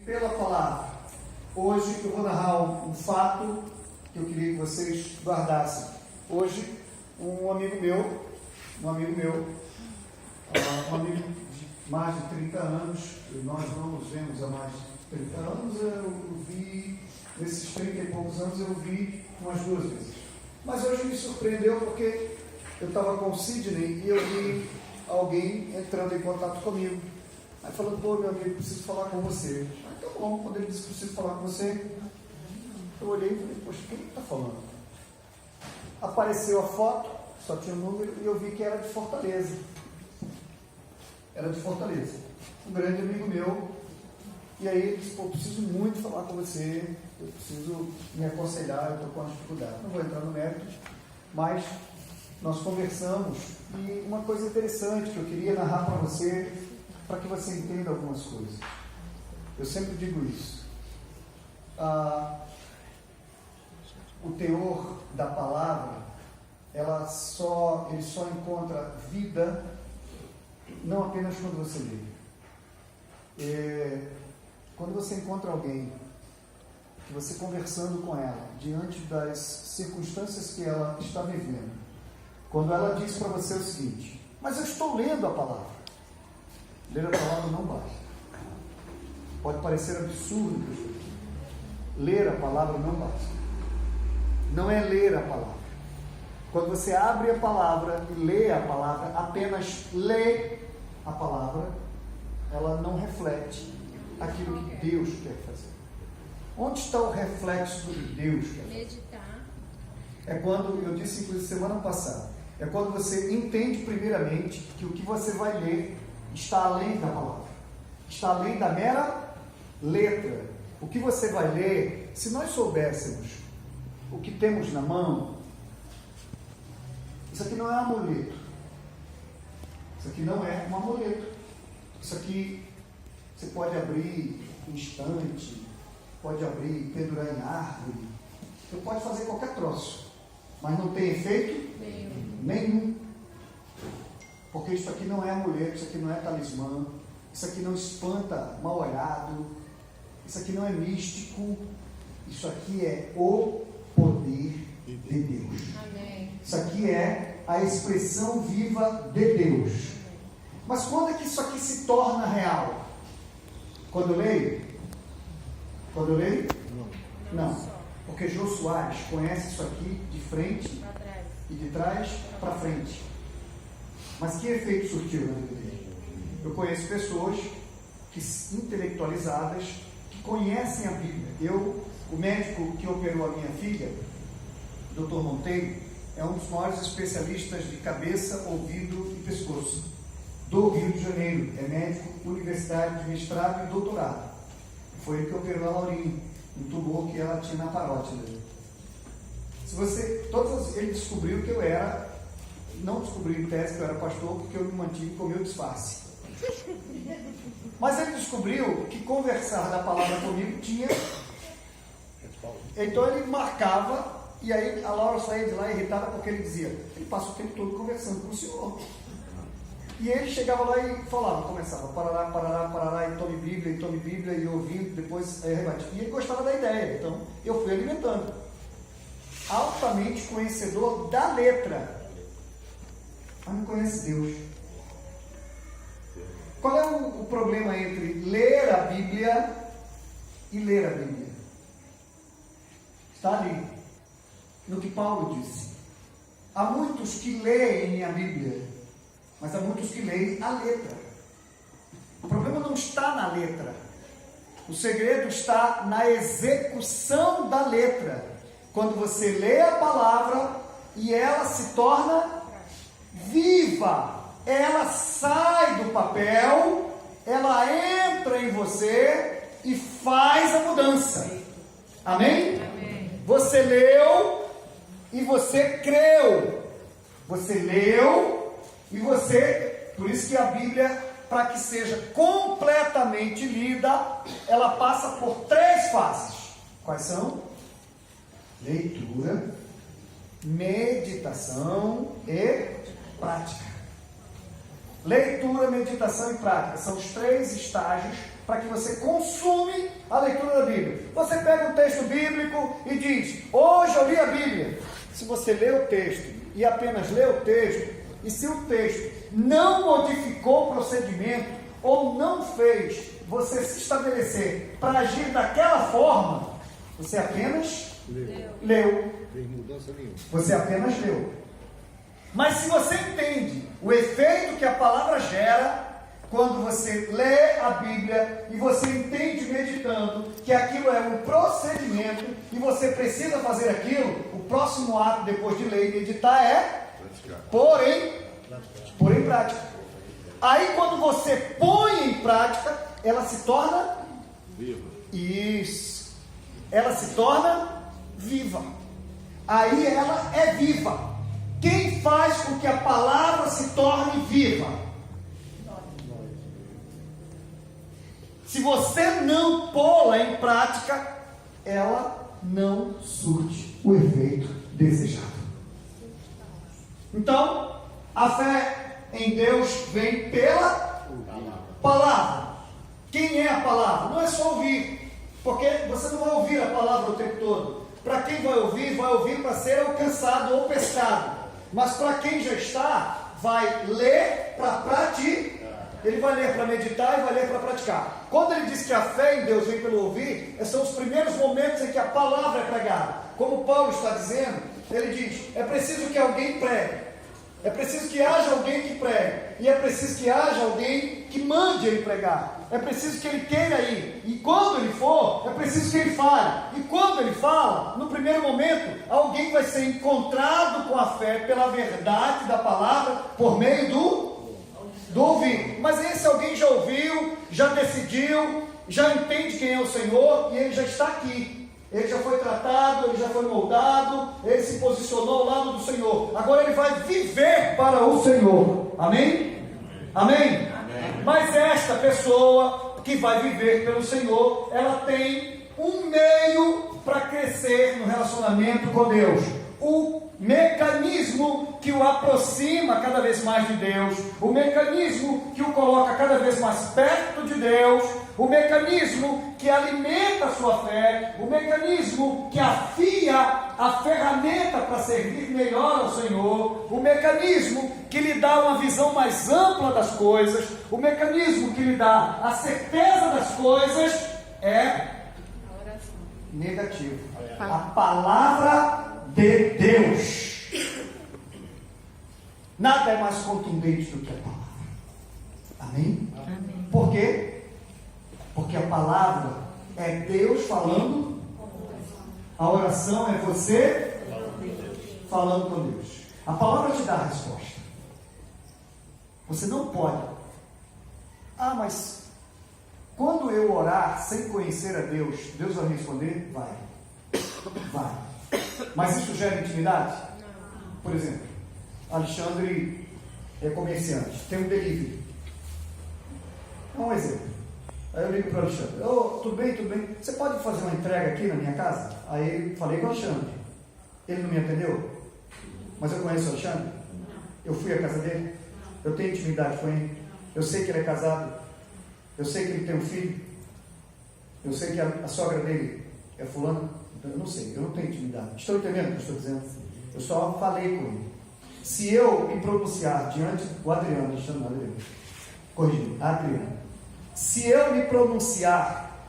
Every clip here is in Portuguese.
Pela palavra. Hoje eu vou narrar um fato que eu queria que vocês guardassem. Hoje, um amigo meu de mais de 30 anos, nós não nos vemos há mais de 30 anos, eu vi, nesses 30 e poucos anos, eu vi umas 2 vezes. Mas hoje me surpreendeu porque eu estava com o Sidney e eu vi alguém entrando em contato comigo. Aí falando, pô, meu amigo, preciso falar com você. Aí tá bom, quando ele disse que preciso falar com você, eu olhei e falei, poxa, quem está falando? Apareceu a foto, só tinha um número, e eu vi que era de Fortaleza. Era de Fortaleza. Um grande amigo meu. E aí ele disse, pô, preciso muito falar com você, eu preciso me aconselhar, eu estou com uma dificuldade. Não vou entrar no mérito, mas nós conversamos, e uma coisa interessante que eu queria narrar para você, para que você entenda algumas coisas. Eu sempre digo isso. O teor da palavra, ele só encontra vida, não apenas quando você lê. Quando você encontra alguém, que você conversando com ela, diante das circunstâncias que ela está vivendo, quando ela diz para você o seguinte, mas eu estou lendo a palavra. Ler a palavra não basta. Pode parecer absurdo, pessoal. Ler a palavra não basta. Não é ler a palavra. Quando você abre a palavra e lê a palavra, apenas lê a palavra, ela não reflete aquilo que Deus quer fazer. Onde está o reflexo do que Deus quer fazer? Meditar. É quando, eu disse inclusive semana passada, é quando você entende primeiramente que o que você vai ler está além da palavra, está além da mera letra. O que você vai ler, se nós soubéssemos o que temos na mão, isso aqui não é amuleto, isso aqui não é um amuleto, isso aqui você pode abrir em estante, pode abrir e pendurar em árvore, você pode fazer qualquer troço, mas não tem efeito nenhum. Porque isso aqui não é amuleto, isso aqui não é talismã, isso aqui não espanta mal-olhado, isso aqui não é místico, isso aqui é o poder de Deus. Amém. Isso aqui é a expressão viva de Deus. Mas quando é que isso aqui se torna real? Quando eu leio? Quando eu leio? Não. Porque Jô Soares conhece isso aqui de frente e de trás para frente. Mas que efeito surtiu na vida dele? Eu conheço pessoas intelectualizadas que conhecem a Bíblia. O médico que operou a minha filha, Dr. Monteiro, é um dos maiores especialistas de cabeça, ouvido e pescoço do Rio de Janeiro. É médico universitário de mestrado e doutorado. Foi ele que operou a Laurinha, um tumor que ela tinha na parótida. Ele descobriu que eu era. Não descobri em tese que eu era pastor, porque eu me mantive com o meu disfarce. Mas ele descobriu que conversar da palavra comigo tinha. Então ele marcava, e aí a Laura saía de lá irritada porque ele dizia, ele passa o tempo todo conversando com o senhor. E ele chegava lá e falava, começava, parará, e tome Bíblia, e ouvindo, depois rebate. E ele gostava da ideia, então eu fui alimentando. Altamente conhecedor da letra, mas não conhece Deus. Qual é o problema entre ler a Bíblia e ler a Bíblia? Está ali, no que Paulo disse. Há muitos que leem a Bíblia, mas há muitos que leem a letra. O problema não está na letra. O segredo está na execução da letra. Quando você lê a palavra e ela se torna viva, ela sai do papel, ela entra em você e faz a mudança. Amém? Amém. Você leu e você creu. Você leu e você... Por isso que a Bíblia, para que seja completamente lida, ela passa por 3 fases. Quais são? Leitura, meditação e prática. Leitura, meditação e prática são os 3 estágios para que você consume a leitura da Bíblia. Você pega um texto bíblico e diz: hoje eu li a Bíblia. Se você lê o texto e apenas lê o texto, e se o texto não modificou o procedimento ou não fez você se estabelecer para agir daquela forma, você apenas leu. Você apenas leu. Mas se você entende o efeito que a palavra gera, quando você lê a Bíblia e você entende meditando que aquilo é um procedimento e você precisa fazer aquilo, o próximo ato depois de ler e meditar é pôr em prática. Aí quando você põe em prática, ela se torna viva. Isso. Ela se torna viva. Aí ela é viva. Quem faz com que a palavra se torne viva? Se você não pô-la em prática, ela não surte o efeito desejado. Então, a fé em Deus vem pela palavra. Quem é a palavra? Não é só ouvir, porque você não vai ouvir a palavra o tempo todo. Para quem vai ouvir para ser alcançado ou pescado. Mas para quem já está, vai ler para praticar. Ele vai ler para meditar e vai ler para praticar. Quando ele diz que a fé em Deus vem pelo ouvir, são os primeiros momentos em que a palavra é pregada. Como Paulo está dizendo, ele diz: é preciso que alguém pregue. É preciso que haja alguém que pregue. E é preciso que haja alguém que mande ele pregar. É preciso que ele queira ir. E quando ele for, é preciso que ele fale. E quando ele fala, no primeiro momento, alguém vai ser encontrado com a fé pela verdade da palavra por meio do ouvir. Mas esse alguém já ouviu, já decidiu, já entende quem é o Senhor e ele já está aqui. Ele já foi tratado, ele já foi moldado, ele se posicionou ao lado do Senhor. Agora ele vai viver para o Senhor. Amém? Amém? Amém. Mas esta pessoa que vai viver pelo Senhor, ela tem um meio para crescer no relacionamento com Deus. O mecanismo que o aproxima cada vez mais de Deus, o mecanismo que o coloca cada vez mais perto de Deus, o mecanismo que alimenta a sua fé, o mecanismo que afia a ferramenta para servir melhor ao Senhor, o mecanismo que lhe dá uma visão mais ampla das coisas, o mecanismo que lhe dá a certeza das coisas é negativo. A palavra de Deus. Nada é mais contundente do que a palavra. Amém? Amém. Por quê? Porque a palavra é Deus falando, a oração é você falando com Deus. A palavra te dá a resposta. Você não pode. Mas quando eu orar sem conhecer a Deus, Deus vai me responder? Vai. Mas isso gera intimidade? Por exemplo, Alexandre é comerciante, tem um delivery. É um exemplo. Aí eu ligo para o Alexandre: tudo bem? Você pode fazer uma entrega aqui na minha casa? Aí falei com o Alexandre. Ele não me atendeu? Mas eu conheço o Alexandre? Eu fui à casa dele? Eu tenho intimidade com ele? Eu sei que ele é casado? Eu sei que ele tem um filho? Eu sei que a sogra dele é fulana? Eu não sei, eu não tenho intimidade. Estou entendendo o que eu estou dizendo? Eu só falei com ele. Se eu me pronunciar diante do Adriano, Adriano, se eu me pronunciar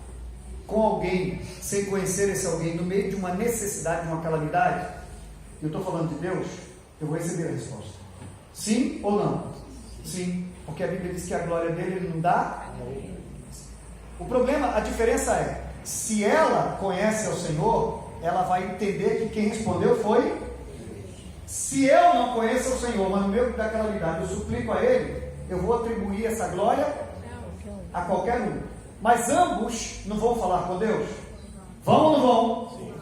com alguém, sem conhecer esse alguém, no meio de uma necessidade, de uma calamidade, eu estou falando de Deus, eu vou receber a resposta. Sim ou não? Sim, porque a Bíblia diz que a glória dele ele não dá. O problema, a diferença é, se ela conhece ao Senhor, ela vai entender que quem respondeu foi. Se eu não conheço o Senhor, mas no meio da calamidade eu suplico a Ele, eu vou atribuir essa glória a qualquer um. Mas ambos não vão falar com Deus? Vão ou não vão? Sim.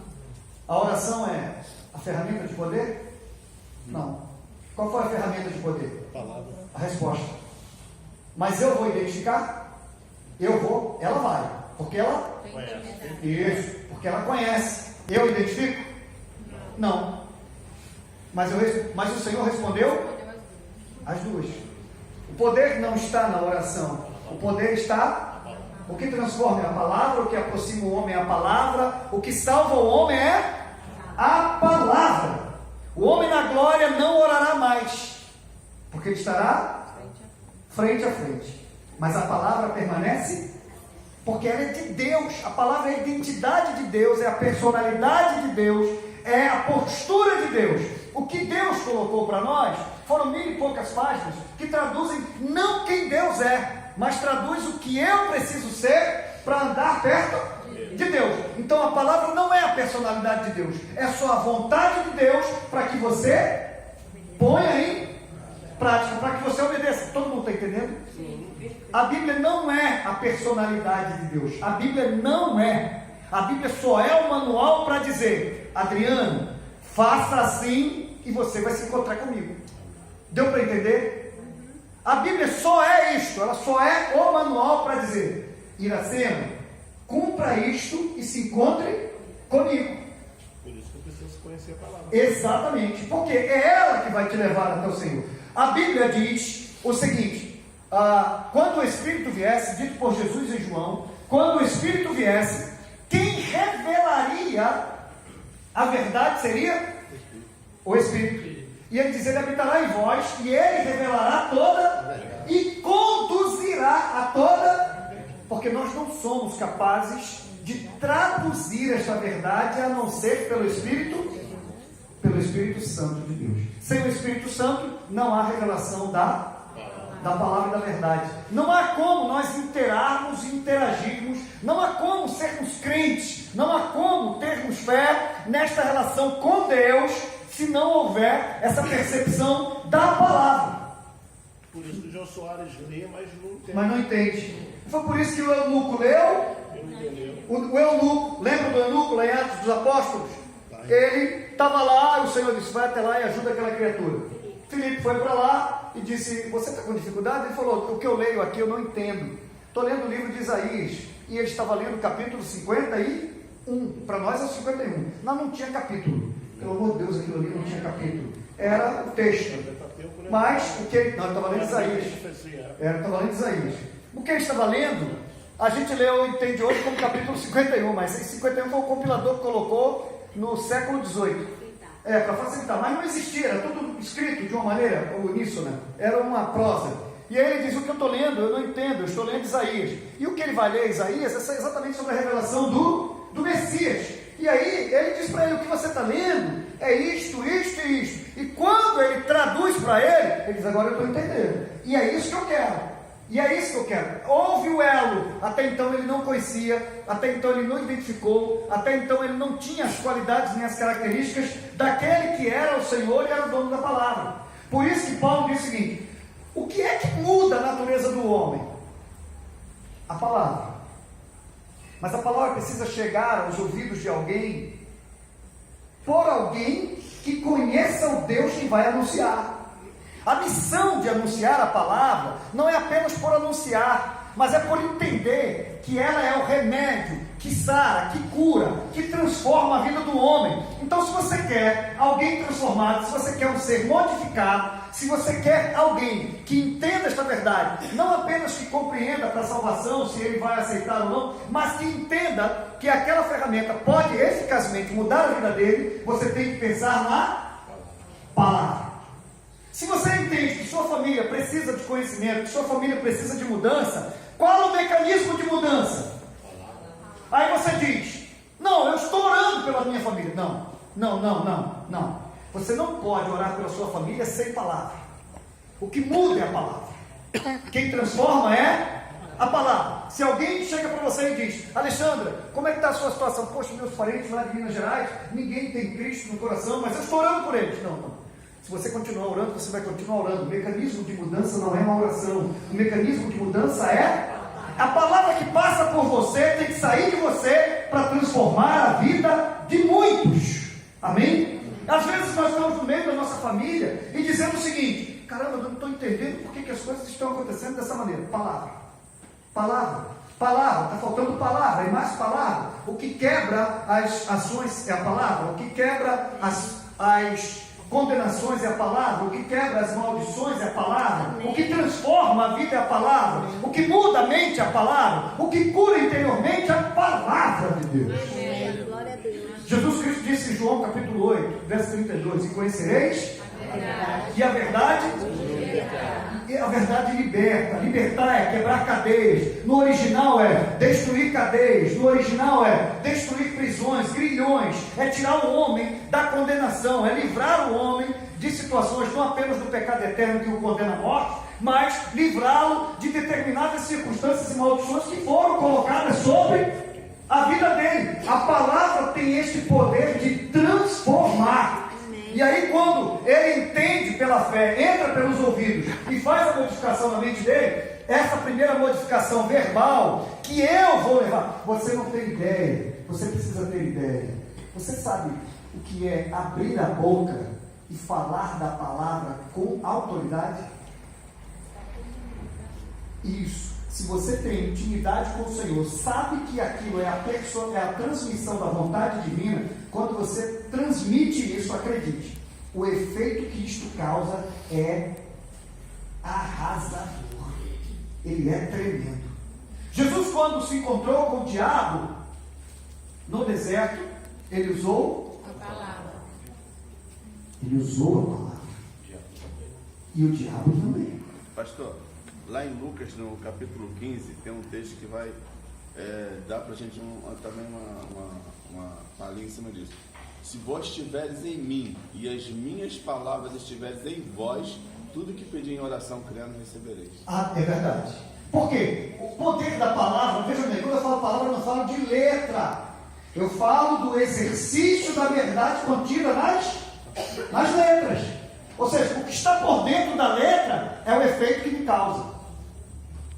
A oração é a ferramenta de poder? Não. Qual foi a ferramenta de poder? A resposta. Mas eu vou identificar? Eu vou, ela vai. Porque ela conhece. Isso, porque ela conhece. Eu identifico? Não. Mas o Senhor respondeu as duas. O poder não está na oração. O poder está O que transforma é a palavra, o que aproxima o homem é a palavra, o que salva o homem é a palavra. O homem na glória não orará mais, porque ele estará frente a frente. Mas a palavra permanece, porque ela é de Deus. A palavra é a identidade de Deus, é a personalidade de Deus, é a postura de Deus. O que Deus colocou para nós foram 1000 e poucas páginas que traduzem não quem Deus é, mas traduz o que eu preciso ser para andar perto de Deus. Então a palavra não é a personalidade de Deus, é só a vontade de Deus para que você ponha em prática, para que você obedeça. Todo mundo está entendendo? A Bíblia não é a personalidade de Deus. A Bíblia não é. A Bíblia só é o manual para dizer: Adriano, faça assim e você vai se encontrar comigo. Deu para entender? A Bíblia só é isto. Ela só é o manual para dizer: Iracema, cumpra isto e se encontre comigo. Por isso que eu preciso conhecer a palavra. Exatamente, porque é ela que vai te levar até o Senhor. A Bíblia diz o seguinte: quando o Espírito viesse, dito por Jesus em João, quando o Espírito viesse, quem revelaria a verdade seria o Espírito. E ele diz: ele habitará em vós, e ele revelará toda e conduzirá a toda, porque nós não somos capazes de traduzir esta verdade a não ser pelo Espírito Santo de Deus. Sem o Espírito Santo não há revelação da palavra e da verdade. Não há como nós interarmos e interagirmos, não há como sermos crentes, não há como termos fé nesta relação com Deus se não houver essa percepção da palavra. Por isso que o João Soares lê, mas não entende. Foi por isso que o eunuco leu. O eunuco, lembra do eunuco lá em Atos dos Apóstolos? Ele estava lá, o Senhor disse: vai até lá e ajuda aquela criatura. Filipe foi para lá e disse: você está com dificuldade? Ele falou: o que eu leio aqui eu não entendo. Estou lendo o livro de Isaías. E ele estava lendo o capítulo 51. Para nós é o 51. Não tinha capítulo. Pelo amor de Deus, aquilo ali não tinha capítulo. Era o texto. Mas o que ele... Não, ele estava lendo Isaías. Estava lendo Isaías. O que ele estava lendo, a gente leu e entende hoje como capítulo 51. Mas em 51 foi o compilador que colocou no século XVIII. Para facilitar. Mas não existia, era tudo escrito de uma maneira uníssona. Era uma prosa. E aí ele diz: o que eu estou lendo, eu não entendo, eu estou lendo Isaías. E o que ele vai ler Isaías é exatamente sobre a revelação do Messias. E aí ele diz para ele: o que você está lendo é isto, isto e isto. E quando ele traduz para ele diz: agora eu estou entendendo. E é isso que eu quero. E é isso que eu quero. Houve o elo. Até então ele não conhecia, até então ele não identificou, até então ele não tinha as qualidades nem as características daquele que era o Senhor e era o dono da palavra. Por isso que Paulo diz o seguinte: o que é que muda a natureza do homem? A palavra. Mas a palavra precisa chegar aos ouvidos de alguém, por alguém que conheça o Deus que vai anunciar. A missão de anunciar a palavra não é apenas por anunciar, mas é por entender que ela é o remédio que sara, que cura, que transforma a vida do homem. Então, se você quer alguém transformado, se você quer um ser modificado, se você quer alguém que entenda esta verdade, não apenas que compreenda para a salvação, se ele vai aceitar ou não, mas que entenda que aquela ferramenta pode eficazmente mudar a vida dele, você tem que pensar na palavra. Se você entende que sua família precisa de conhecimento, que sua família precisa de mudança, qual o mecanismo de mudança? Aí você diz: não, eu estou orando pela minha família. Não. Você não pode orar pela sua família sem palavra. O que muda é a palavra. Quem transforma é a palavra. Se alguém chega para você e diz: Alexandra, como é que está a sua situação? Poxa, meus parentes lá de Minas Gerais, ninguém tem Cristo no coração, mas eu estou orando por eles. Não. Se você continuar orando, você vai continuar orando. O mecanismo de mudança não é uma oração. O mecanismo de mudança é a palavra que passa por você, tem que sair de você para transformar a vida de muitos. Amém? Às vezes nós estamos no meio da nossa família e dizemos o seguinte: caramba, eu não estou entendendo por que as coisas estão acontecendo dessa maneira. Palavra, está faltando palavra, e mais palavra. O que quebra as ações é a palavra. O que quebra condenações é a palavra, o que quebra as maldições é a palavra, o que transforma a vida é a palavra, o que muda a mente é a palavra, o que cura interiormente é a palavra de Deus. Amém. Glória a Deus. Jesus Cristo disse em João capítulo 8, verso 32, e conhecereis e a verdade liberta. Libertar é quebrar cadeias. No original é destruir cadeias. No original é destruir prisões, grilhões. É tirar o homem da condenação. É livrar o homem de situações não apenas do pecado eterno que o condena à morte, mas livrá-lo de determinadas circunstâncias e maldições que foram colocadas sobre a vida dele. A palavra tem este poder de transformar. E aí, quando ele entende pela fé, entra pelos ouvidos e faz a modificação na mente dele, essa primeira modificação verbal que eu vou levar, você não tem ideia, você precisa ter ideia. Você sabe o que é abrir a boca e falar da palavra com autoridade? Isso. Se você tem intimidade com o Senhor, sabe que aquilo é a transmissão da vontade divina. Quando você transmite isso, acredite, o efeito que isto causa é arrasador. Ele é tremendo. Jesus, quando se encontrou com o diabo no deserto, ele usou A palavra. Ele usou a palavra. E o diabo também. Pastor, lá em Lucas, no capítulo 15, tem um texto que vai dar para a gente também uma palhinha em cima disso. Se vós estiveres em mim e as minhas palavras estiveres em vós, tudo que pedir em oração crendo recebereis. Ah, é verdade. Por quê? O poder da palavra, veja bem, quando eu falo palavra, eu não falo de letra. Eu falo do exercício da verdade contida nas letras. Ou seja, o que está por dentro da letra é o efeito que me causa.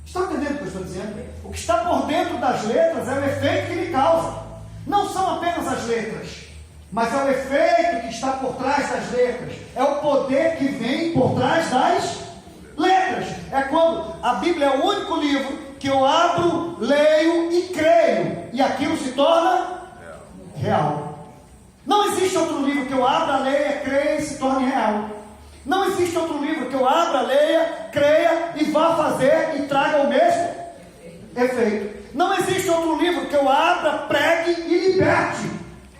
Estão entendendo o que eu estou dizendo? O que está por dentro das letras é o efeito que me causa. Não são apenas as letras, mas é o efeito que está por trás das letras. É o poder que vem por trás das letras. É quando a Bíblia é o único livro que eu abro, leio e creio, e aquilo se torna real. Não existe outro livro que eu abra, leia, creia e se torne real. Não existe outro livro que eu abra, leia, creia e vá fazer e traga o mesmo efeito. Não existe outro livro que eu abra, pregue e liberte.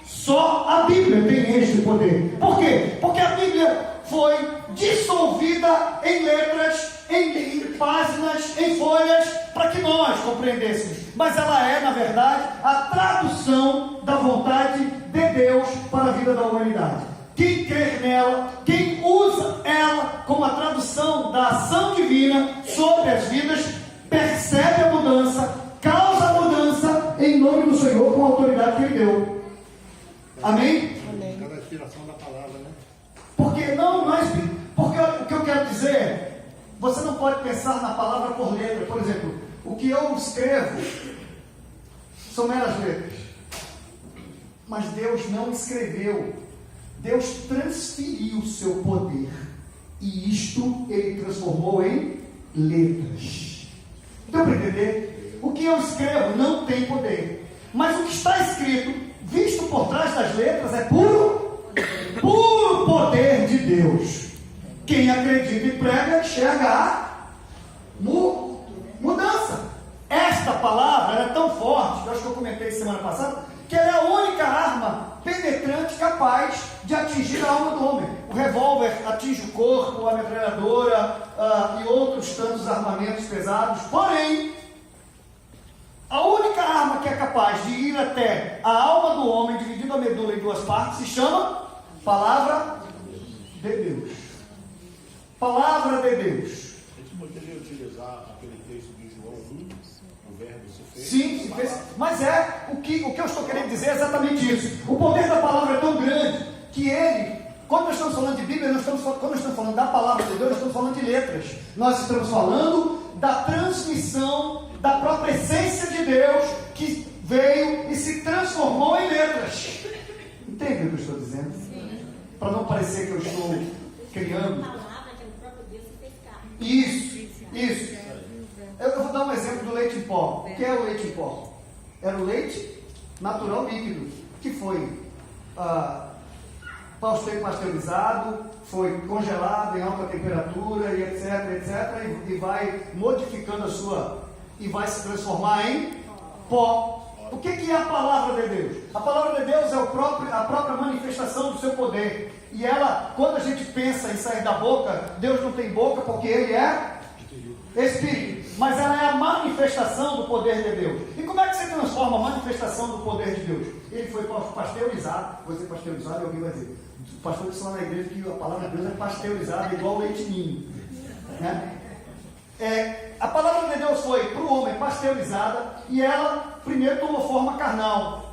Só a Bíblia tem este poder. Por quê? Porque a Bíblia foi dissolvida em letras, em páginas, em folhas, para que nós compreendêssemos. Mas ela é, na verdade, a tradução da vontade de Deus para a vida da humanidade. Quem crê nela, quem usa ela como a tradução da ação divina sobre as vidas, percebe a mudança, causa a mudança em nome do Senhor com a autoridade que Ele deu. Amém? Cada inspiração da palavra, né? Porque o que eu quero dizer é, você não pode pensar na palavra por letra. Por exemplo, o que eu escrevo são meras letras. Mas Deus não escreveu. Deus transferiu o seu poder. E isto Ele transformou em letras. Deu para entender? O que eu escrevo não tem poder. Mas o que está escrito, visto por trás das letras, é puro poder de Deus. Quem acredita e prega, enxerga a mudança. Esta palavra é tão forte, eu acho que eu comentei semana passada, que ela é a única arma penetrante capaz de atingir a alma do homem. O revólver atinge o corpo, a metralhadora e outros tantos armamentos pesados. Porém, a única arma que é capaz de ir até a alma do homem, dividindo a medula em duas partes, se chama Palavra de Deus. Palavra de Deus. A gente poderia utilizar aquele texto de João 1, o verbo se fez. Sim, se fez. Mas o que eu estou querendo dizer é exatamente isso. O poder da palavra é tão grande que ele, quando nós estamos falando de Bíblia, quando nós estamos falando da palavra de Deus, nós estamos falando de letras. Nós estamos falando da transmissão da própria essência de Deus que veio e se transformou em letras. Entende o que eu estou dizendo? Para não parecer que eu estou criando. Isso. Eu vou dar um exemplo do leite em pó. O que é o leite em pó? Era o leite natural líquido, que foi pasteurizado, foi congelado em alta temperatura e etc, e vai modificando e vai se transformar em pó. O que é a palavra de Deus? A palavra de Deus é a própria manifestação do seu poder. E ela, quando a gente pensa em sair da boca, Deus não tem boca porque Ele é Espírito. Mas ela é a manifestação do poder de Deus. E como é que se transforma a manifestação do poder de Deus? Ele foi pasteurizado. Você pasteurizado e alguém vai dizer: o pastor disse lá na igreja que a palavra de Deus é pasteurizada igual leite ninho, né? A palavra de Deus foi para o homem pasteurizada e ela primeiro tomou forma carnal.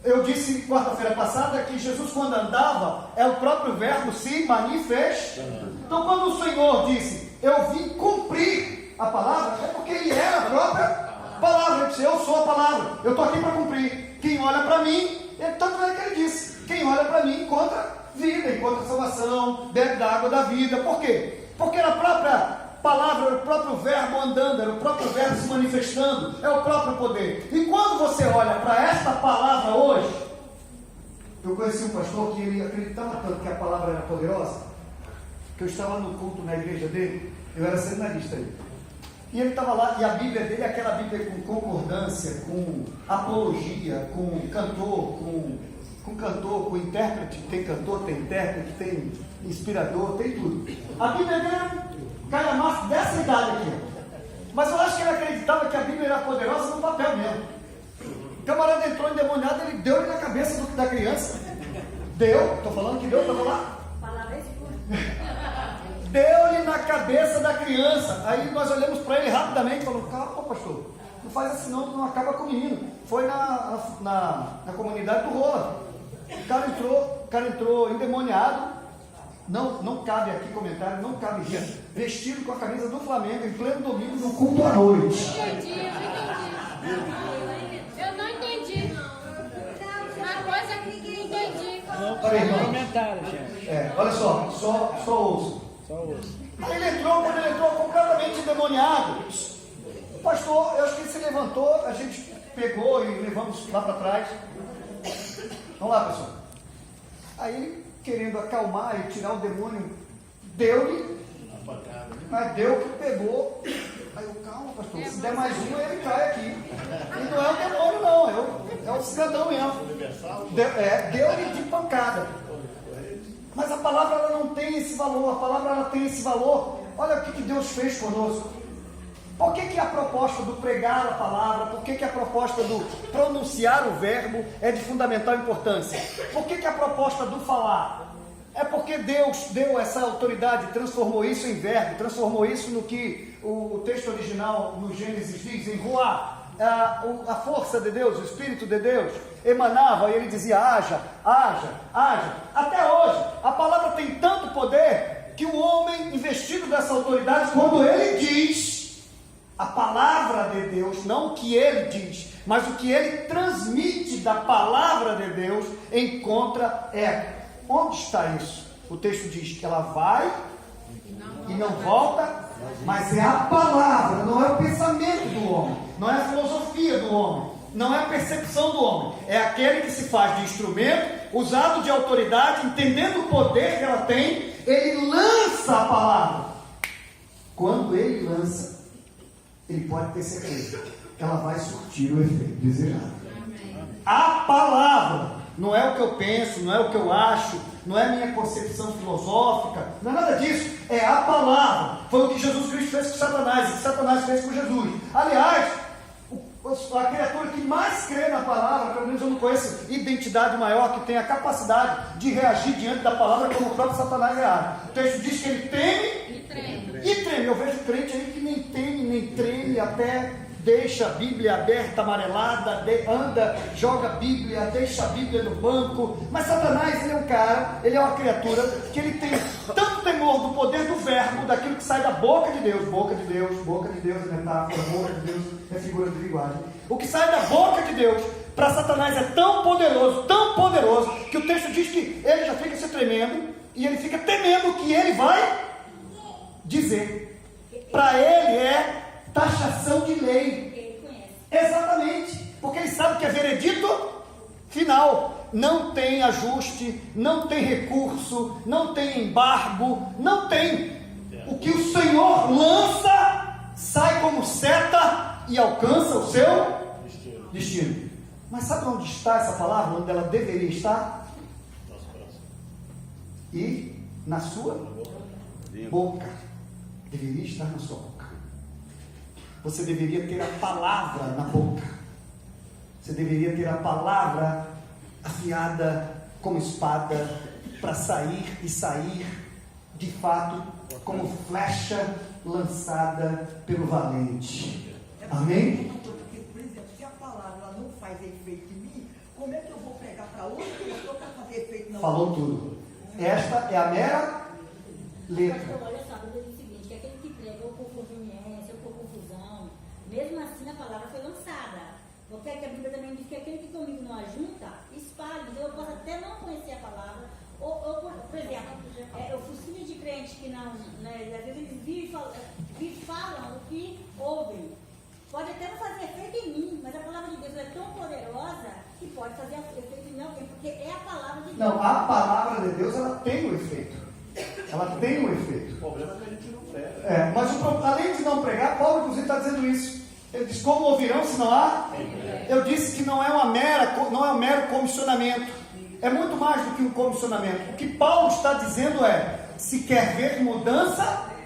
Eu disse quarta-feira passada que Jesus, quando andava, é o próprio verbo se manifestando. Então, quando o Senhor disse: eu vim cumprir a palavra, é porque Ele era a própria palavra. Ele disse: eu sou a palavra, eu estou aqui para cumprir. Quem olha para mim, tanto é que Ele disse: quem olha para mim encontra vida, encontra salvação, bebe da água da vida. Por quê? Porque era a própria palavra, era o próprio verbo andando, era o próprio verbo se manifestando, é o próprio poder. E quando você olha para esta palavra hoje, eu conheci um pastor que ele acreditava tanto que a palavra era poderosa, que eu estava no culto na igreja dele, eu era seminarista aí, e ele estava lá, e a Bíblia dele é aquela Bíblia com concordância, com apologia, com cantor, com intérprete, tem cantor, tem intérprete, tem inspirador, tem tudo. A Bíblia dele era cara massa dessa idade aqui, mas eu acho que ele acreditava que a Bíblia era poderosa no papel mesmo. O camarada entrou endemoniado, ele deu-lhe na cabeça da criança. Estou falando que deu, estava lá. Deu-lhe na cabeça da criança. Aí nós olhamos para ele rapidamente e falamos: calma, pastor, não faz assim não, tu não acaba com o menino. Foi na comunidade do Rola. O cara entrou endemoniado. Não cabe aqui comentário, não cabe rir. Vestido com a camisa do Flamengo, em pleno domingo, no culto à noite. Eu não entendi. Uma coisa que ninguém entendi. Olha aí, comentário, gente. olha só ouço. Aí quando ele entrou completamente endemoniado, o pastor, eu acho que ele se levantou, a gente pegou e levamos lá para trás. Vamos lá, pessoal. Aí, querendo acalmar e tirar o demônio, deu-lhe, mas deu que pegou. Aí eu: calma, pastor, se der mais uma, ele cai aqui. E não é o demônio não, é o cidadão mesmo. Deu-lhe de pancada. Mas a palavra ela não tem esse valor, a palavra ela tem esse valor. Olha o que Deus fez conosco. Por que a proposta do pregar a palavra, por que a proposta do pronunciar o verbo é de fundamental importância? Por que a proposta do falar? É porque Deus deu essa autoridade, transformou isso em verbo, transformou isso no que o texto original no Gênesis diz, em ruá. A força de Deus, o Espírito de Deus emanava e ele dizia: haja, haja, haja. Até hoje, a palavra tem tanto poder que o homem investido dessa autoridade, quando ele diz a palavra de Deus, não o que ele diz, mas o que ele transmite da palavra de Deus, encontra eco. Onde está isso? O texto diz que ela vai e não volta, mas é a palavra, não é o pensamento do homem, não é a filosofia do homem, não é a percepção do homem, é aquele que se faz de instrumento, usado de autoridade, entendendo o poder que ela tem, ele lança a palavra. Quando ele lança, ele pode ter certeza que ela vai surtir o efeito desejado. A palavra não é o que eu penso, não é o que eu acho, não é a minha concepção filosófica, não é nada disso, é a palavra. Foi o que Jesus Cristo fez com Satanás, e que Satanás fez com Jesus. Aliás, a criatura que mais crê na palavra, pelo menos eu não conheço identidade maior que tem a capacidade de reagir diante da palavra como o próprio Satanás reage. O texto diz que ele teme e treme. Eu vejo crente aí que nem teme, nem treme, até deixa a Bíblia aberta, amarelada, anda, joga a Bíblia, deixa a Bíblia no banco. Mas Satanás, ele é um cara, ele é uma criatura que ele tem tanto temor do poder do verbo, daquilo que sai da boca de Deus. Boca de Deus é metáfora, boca de Deus é figura de linguagem. O que sai da boca de Deus, para Satanás é tão poderoso, que o texto diz que ele já fica se tremendo, e ele fica temendo o que ele vai dizer. Para ele é taxação de lei. Exatamente, porque ele sabe que é veredito final. Não tem ajuste, não tem recurso, não tem embargo, não tem. O que o Senhor lança, sai como seta e alcança o seu destino. Mas sabe onde está essa palavra? Onde ela deveria estar? Nosso coração. E na sua boca. Deveria estar na sua boca. Você deveria ter a palavra na boca. Você deveria ter a palavra afiada como espada para sair e sair de fato como flecha lançada pelo valente. Amém? Porque, por exemplo, se a palavra não faz efeito em mim, como é que eu vou pregar para outra pessoa para fazer efeito na outra? Falou tudo. Esta é a mera letra. Pastor, olha só, eu digo o seguinte, que aquele que prega ou por conveniência ou por confusão, mesmo assim a palavra foi lançada. Porque a Bíblia também diz que aquele que comigo não ajunta, espalhe. Então eu posso até não conhecer a palavra, ou por exemplo, eu fui filho de crente que não, né, às vezes eles falam o que ouvem. Pode até não fazer efeito em mim, mas a palavra de Deus é tão poderosa que pode fazer efeito em alguém, porque é a palavra de Deus. Não, a palavra de Deus, ela tem um efeito. Ela tem um efeito. O problema é que a gente não prega. Mas além de não pregar, Paulo inclusive está dizendo isso. Ele diz, como ouvirão se não há? Eu disse que não é um mero comissionamento. É muito mais do que um comissionamento. O que Paulo está dizendo é, se quer ver mudança,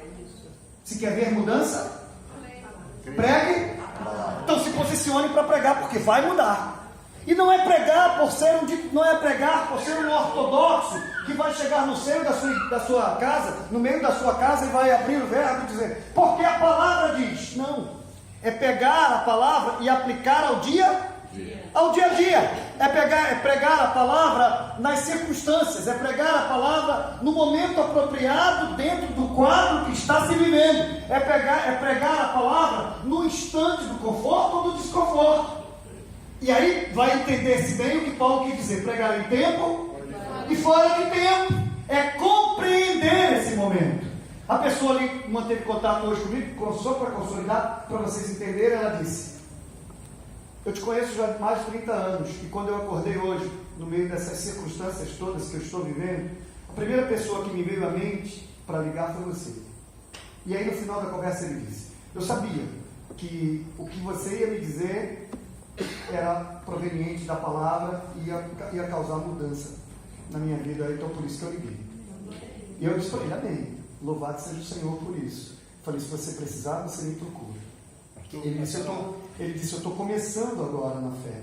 pregue, então se posicione para pregar, porque vai mudar. E não é pregar por ser um ortodoxo que vai chegar no seio da sua casa, no meio da sua casa e vai abrir o verbo e dizer, porque a palavra diz. Não. É pegar a palavra e aplicar ao dia a dia. É pregar a palavra nas circunstâncias, é pregar a palavra no momento apropriado dentro do quadro que está se vivendo. É pregar a palavra no instante do conforto ou do desconforto. E aí vai entender-se bem o que Paulo quis dizer, pregar em tempo e fora de tempo. É compreender esse momento. A pessoa ali manteve contato hoje comigo, só para consolidar, para vocês entenderem, ela disse, eu te conheço já há mais de 30 anos, e quando eu acordei hoje, no meio dessas circunstâncias todas que eu estou vivendo, a primeira pessoa que me veio à mente para ligar foi você. E aí no final da conversa ele disse, eu sabia que o que você ia me dizer era proveniente da palavra e ia causar mudança na minha vida, então por isso que eu liguei. E eu disse para ele, amém. Louvado seja o Senhor por isso. Falei, se você precisar, você me procura. Ele disse, eu estou começando agora na fé.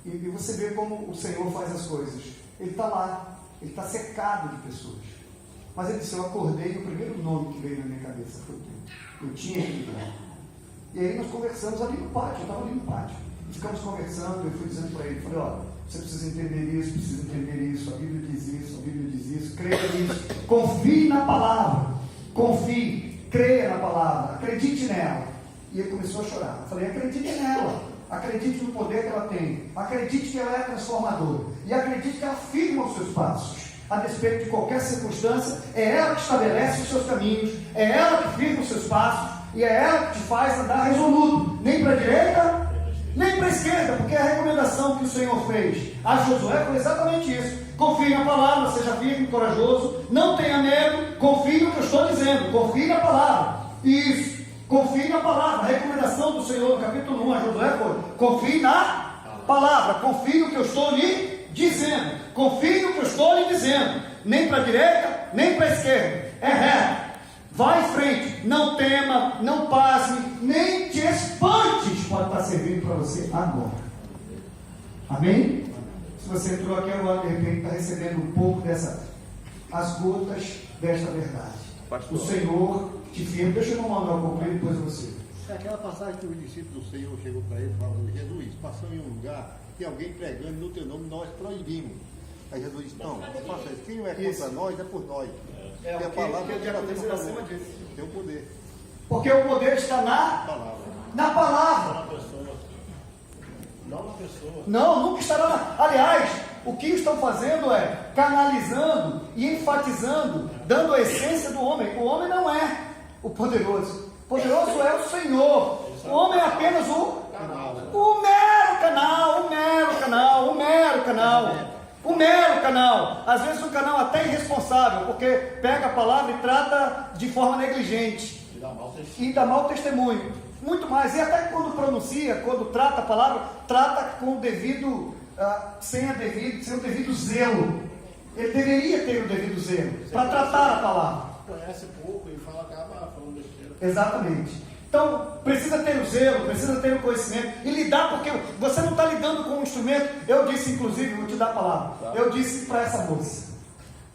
E você vê como o Senhor faz as coisas. Ele está lá, ele está cercado de pessoas. Mas ele disse, eu acordei e o primeiro nome que veio na minha cabeça foi tu. Eu tinha que ligar. E aí nós conversamos ali no pátio, eu estava ali no pátio. E ficamos conversando, eu fui dizendo para ele, falei, ó, você precisa entender isso, a Bíblia diz isso, creia nisso, confie na palavra, creia na palavra, acredite nela. E ele começou a chorar. Eu falei, acredite nela, acredite no poder que ela tem, acredite que ela é transformadora, e acredite que ela firma os seus passos, a despeito de qualquer circunstância, é ela que estabelece os seus caminhos, é ela que firma os seus passos, e é ela que te faz andar resoluto, nem para a direita, nem para a esquerda, porque a recomendação que o Senhor fez a Josué foi exatamente isso. Confie na palavra, seja firme e corajoso, não tenha medo, confie no que eu estou dizendo, confie na palavra. Isso, confie na palavra. A recomendação do Senhor no capítulo 1 a Josué foi, confie na palavra, confie no que eu estou lhe dizendo, confie no que eu estou lhe dizendo, nem para a direita, nem para a esquerda, é reto. Vai em frente, não tema, não pasme, nem te espantes, pode estar servindo para você agora. Amém? Se você entrou aqui agora, de repente está recebendo um pouco as gotas desta verdade. Pastor. O Senhor te firma. Deixa eu mandar o concluir depois você. É aquela passagem que o discípulo do Senhor chegou para ele e falou, Jesus, passamos em um lugar, tem alguém pregando no teu nome, nós proibimos. Aí Jesus disse, não faça isso, quem não é contra nós, é por nós. E a palavra que ela tem acima disso. Tem o poder. Porque o poder está na palavra. Não na pessoa. Não, nunca estará na... Aliás, o que estão fazendo é canalizando e enfatizando, dando a essência do homem. O homem não é o poderoso. O poderoso é o Senhor. O homem é apenas o mero canal. O mero canal. Às vezes um canal até irresponsável, porque pega a palavra e trata de forma negligente. E dá mau testemunho. Muito mais. E até quando pronuncia, quando trata a palavra, trata com o devido, sem o devido zelo. Ele deveria ter o devido zelo para tratar a palavra. Conhece pouco e acaba falando besteira. Exatamente. Então, precisa ter o zelo, precisa ter o conhecimento e lidar, porque você não está lidando com um instrumento. Eu disse, inclusive, vou te dar a palavra. Eu disse para essa moça,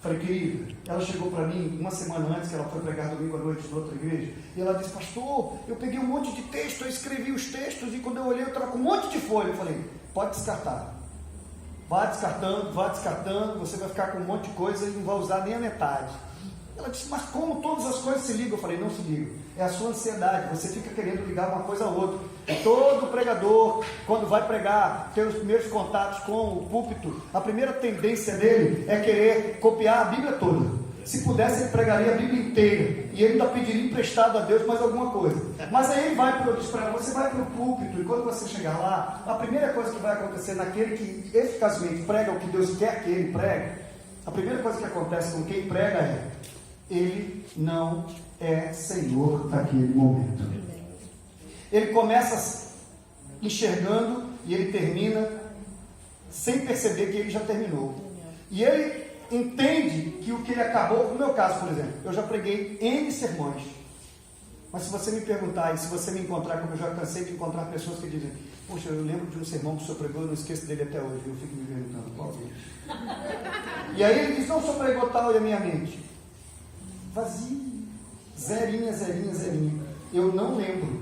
falei, querida, ela chegou para mim uma semana antes, que ela foi pregar domingo à noite em outra igreja, e ela disse, pastor, eu peguei um monte de texto, eu escrevi os textos, e quando eu olhei, eu estava com um monte de folha. Eu falei, pode descartar. Vai descartando, você vai ficar com um monte de coisa e não vai usar nem a metade. Ela disse, mas como todas as coisas se ligam? Eu falei, não se ligam. É a sua ansiedade, você fica querendo ligar uma coisa a outra. Todo pregador, quando vai pregar, tem os primeiros contatos com o púlpito, a primeira tendência dele é querer copiar a Bíblia toda. Se pudesse, ele pregaria a Bíblia inteira, e ele ainda pediria emprestado a Deus mais alguma coisa. Mas aí ele vai para você vai para o púlpito, e quando você chegar lá, a primeira coisa que vai acontecer naquele que eficazmente prega o que Deus quer que ele pregue, a primeira coisa que acontece com quem prega é: ele não é Senhor naquele momento. Ele começa enxergando e ele termina sem perceber que ele já terminou. E ele entende que o que ele acabou, no meu caso, por exemplo, eu já preguei N sermões. Mas se você me perguntar, e se você me encontrar, como eu já cansei de encontrar pessoas que dizem, poxa, eu lembro de um sermão que o senhor pregou, eu não esqueço dele até hoje, eu fico me perguntando, qual é? E aí ele diz, não, o senhor pregou tal, e a minha mente vazio, zerinha. Eu não lembro.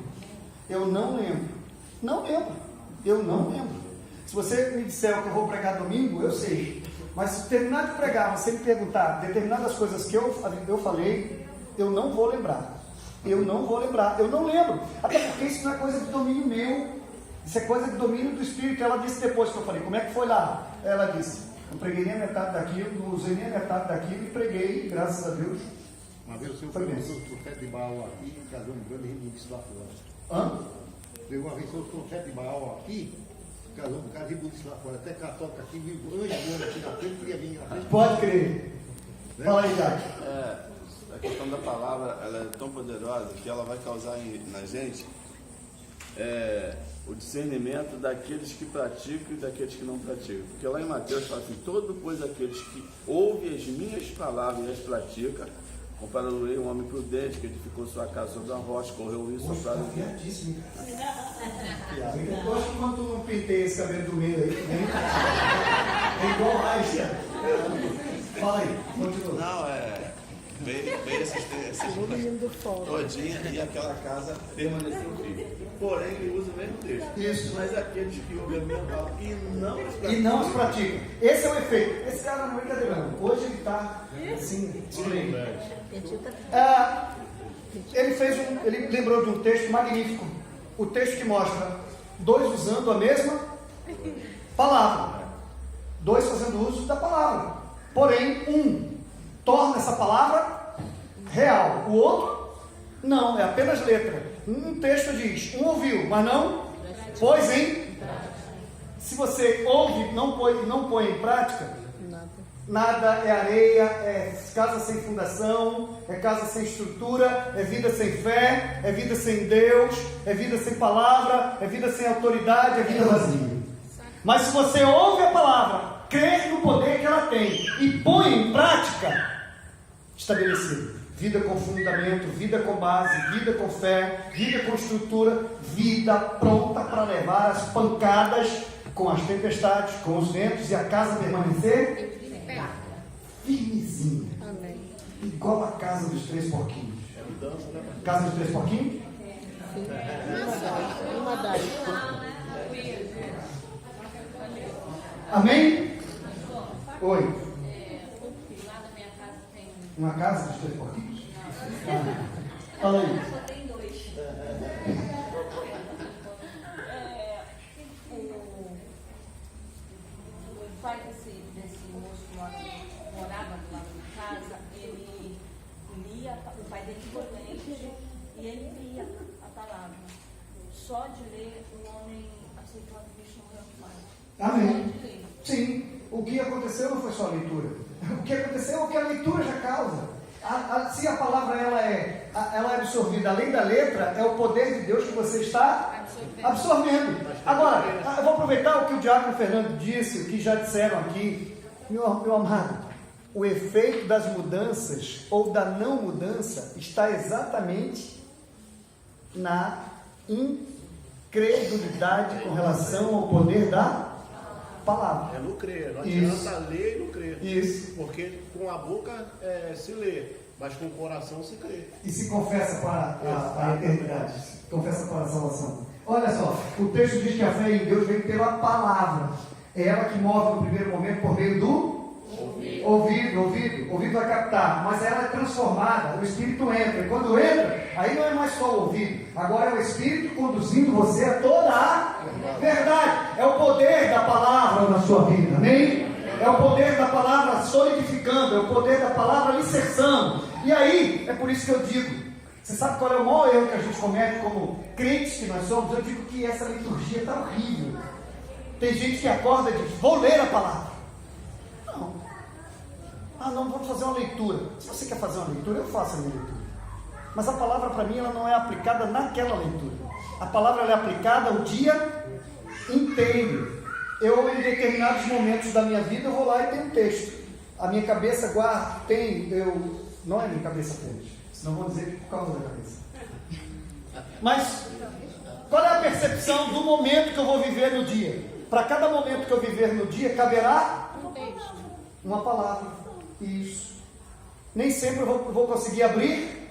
Se você me disser que eu vou pregar domingo, eu sei. Mas se terminar de pregar, você me perguntar determinadas coisas que eu falei, eu não vou lembrar. Eu não lembro. Até porque isso não é coisa de domínio meu. Isso é coisa de domínio do Espírito. Ela disse depois que eu falei, como é que foi lá? Ela disse, não preguei nem a metade daquilo, não usei nem a metade daquilo e preguei, graças a Deus. Uma vez o senhor foi o profeta de Baal aqui e casou um grande ribuliço lá fora. Hã? Teve uma vez o profeta de Baal aqui, casou um cara de ribuliço lá fora. Até católico aqui, anjo aqui na frente, queria vir na frente. Pode crer. Né? Fala aí, Jack. A questão da palavra, ela é tão poderosa que ela vai causar na gente o discernimento daqueles que praticam e daqueles que não praticam. Porque lá em Mateus fala assim, todo pois aqueles que ouvem as minhas palavras e as praticam, comparou-lhe um homem prudente que edificou sua casa sobre a rocha, correu o rio soprado. Eu acho que quando tu não pintei esse cabelo do meio aí, é igual a Raíssa. Fala aí, continua. Não, veio esses todinha e aquela casa permaneceu firme. Porém, ele usa o mesmo texto. Isso. Mas aqueles que ouvem a minha palavra e não os praticam. Esse é o efeito. Esse cara não é brincadeira, não. Hoje ele está assim, ele lembrou de um texto magnífico. O texto que mostra dois usando a mesma palavra. Dois fazendo uso da palavra. Porém, um torna essa palavra real. O outro, não, é apenas letra. Um texto diz, um ouviu, mas não pôs em. Se você ouve, não põe em prática, nada é areia, é casa sem fundação, é casa sem estrutura, é vida sem fé, é vida sem Deus, é vida sem palavra, é vida sem autoridade, é vida vazia. Mas se você ouve a palavra, crê no poder que ela tem e põe em prática, estabelecido. Vida com fundamento, vida com base, vida com fé, vida com estrutura, vida pronta para levar as pancadas com as tempestades, com os ventos e a casa permanecer firmezinha. Igual a casa dos 3 porquinhos. Casa dos 3 porquinhos? Amém? Oi. Uma casa dos 3 porquinhos? Fala aí. Só tem 2. O pai desse moço que morava do lado de casa, ele lia, o pai dele ficou doente e ele lia a palavra. Só de ler, o homem aceitou a Cristo no meu pai. Amém. Sim. que aconteceu não foi só a leitura. O que aconteceu é o que a leitura já causa. Se a palavra ela é absorvida além da letra, é o poder de Deus que você está absorvendo. Agora, eu vou aproveitar o que o diácono Fernando disse, o que já disseram aqui. Meu amado, o efeito das mudanças ou da não mudança está exatamente na incredulidade com relação ao poder da palavra. É no crer, não Isso. adianta ler e não crer. Isso. Porque com a boca se lê, mas com o coração se crê. E se confessa para a eternidade, se confessa para a salvação. Olha só, o texto diz que a fé em Deus vem pela palavra. É ela que move no primeiro momento por meio do ouvido vai captar, mas ela é transformada, o Espírito entra, e quando entra, aí não é mais só o ouvido, agora é o Espírito conduzindo você a toda a verdade. É o poder da palavra na sua vida, amém? É o poder da palavra solidificando, é o poder da palavra alicerçando. E aí, é por isso que eu digo, você sabe qual é o maior erro que a gente comete como crentes que nós somos? Eu digo que essa liturgia está horrível. Tem gente que acorda e diz, vou ler a palavra. Não, vamos fazer uma leitura. Se você quer fazer uma leitura, eu faço a minha leitura. Mas a palavra para mim, ela não é aplicada naquela leitura. A palavra ela é aplicada o dia inteiro. Eu, em determinados momentos da minha vida, eu vou lá e tenho um texto. A minha cabeça não é minha cabeça apenas, senão vão dizer que por causa da cabeça. Mas, qual é a percepção do momento que eu vou viver no dia? Para cada momento que eu viver no dia, caberá uma palavra. Isso. Nem sempre eu vou conseguir abrir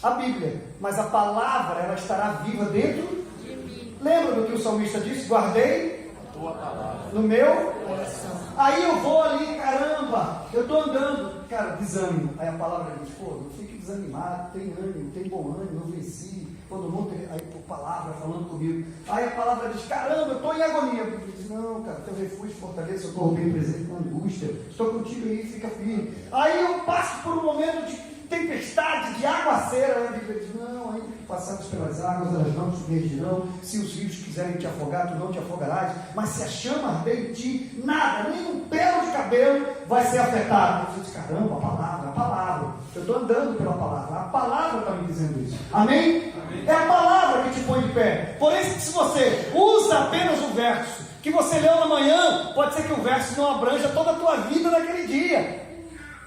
a Bíblia, mas a palavra ela estará viva dentro de mim. Lembra do que o salmista disse? Guardei A tua palavra no meu coração. Aí eu vou ali, caramba, eu estou andando, cara, desânimo. Aí a palavra diz, não fique desanimado, tem ânimo, tem bom ânimo, eu venci. Todo mundo, aí por palavra falando comigo. Aí a palavra diz, caramba, eu estou em agonia. Eu digo, não, cara, teu refúgio, fortaleza, eu estou bem presente com angústia. Estou contigo aí, fica firme. Aí eu passo por um momento de tempestade, de aguaceira. Eu digo, não, ainda que passarmos pelas águas, elas não te submergirão. Se os rios quiserem te afogar, tu não te afogarás. Mas se a chama arder em ti, nada, nem um pelo de cabelo vai ser afetado. Eu disse, caramba, a palavra. Eu estou andando pela palavra. A palavra está me dizendo isso. Amém? É a palavra que te põe de pé. Por isso, se você usa apenas o verso que você leu na manhã, pode ser que o verso não abranja toda a tua vida naquele dia.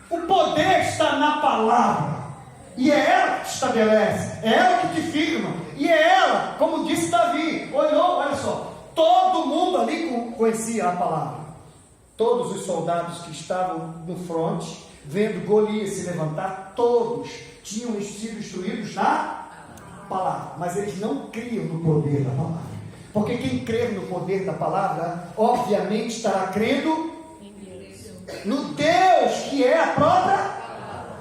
O poder está na palavra. E é ela que te estabelece, é ela que te firma. E é ela, como disse Davi, olha só, todo mundo ali conhecia a palavra. Todos os soldados que estavam no fronte, vendo Golias se levantar, todos tinham sido instruídos na palavra, mas eles não criam no poder da palavra, porque quem crer no poder da palavra, obviamente estará crendo no Deus que é a própria,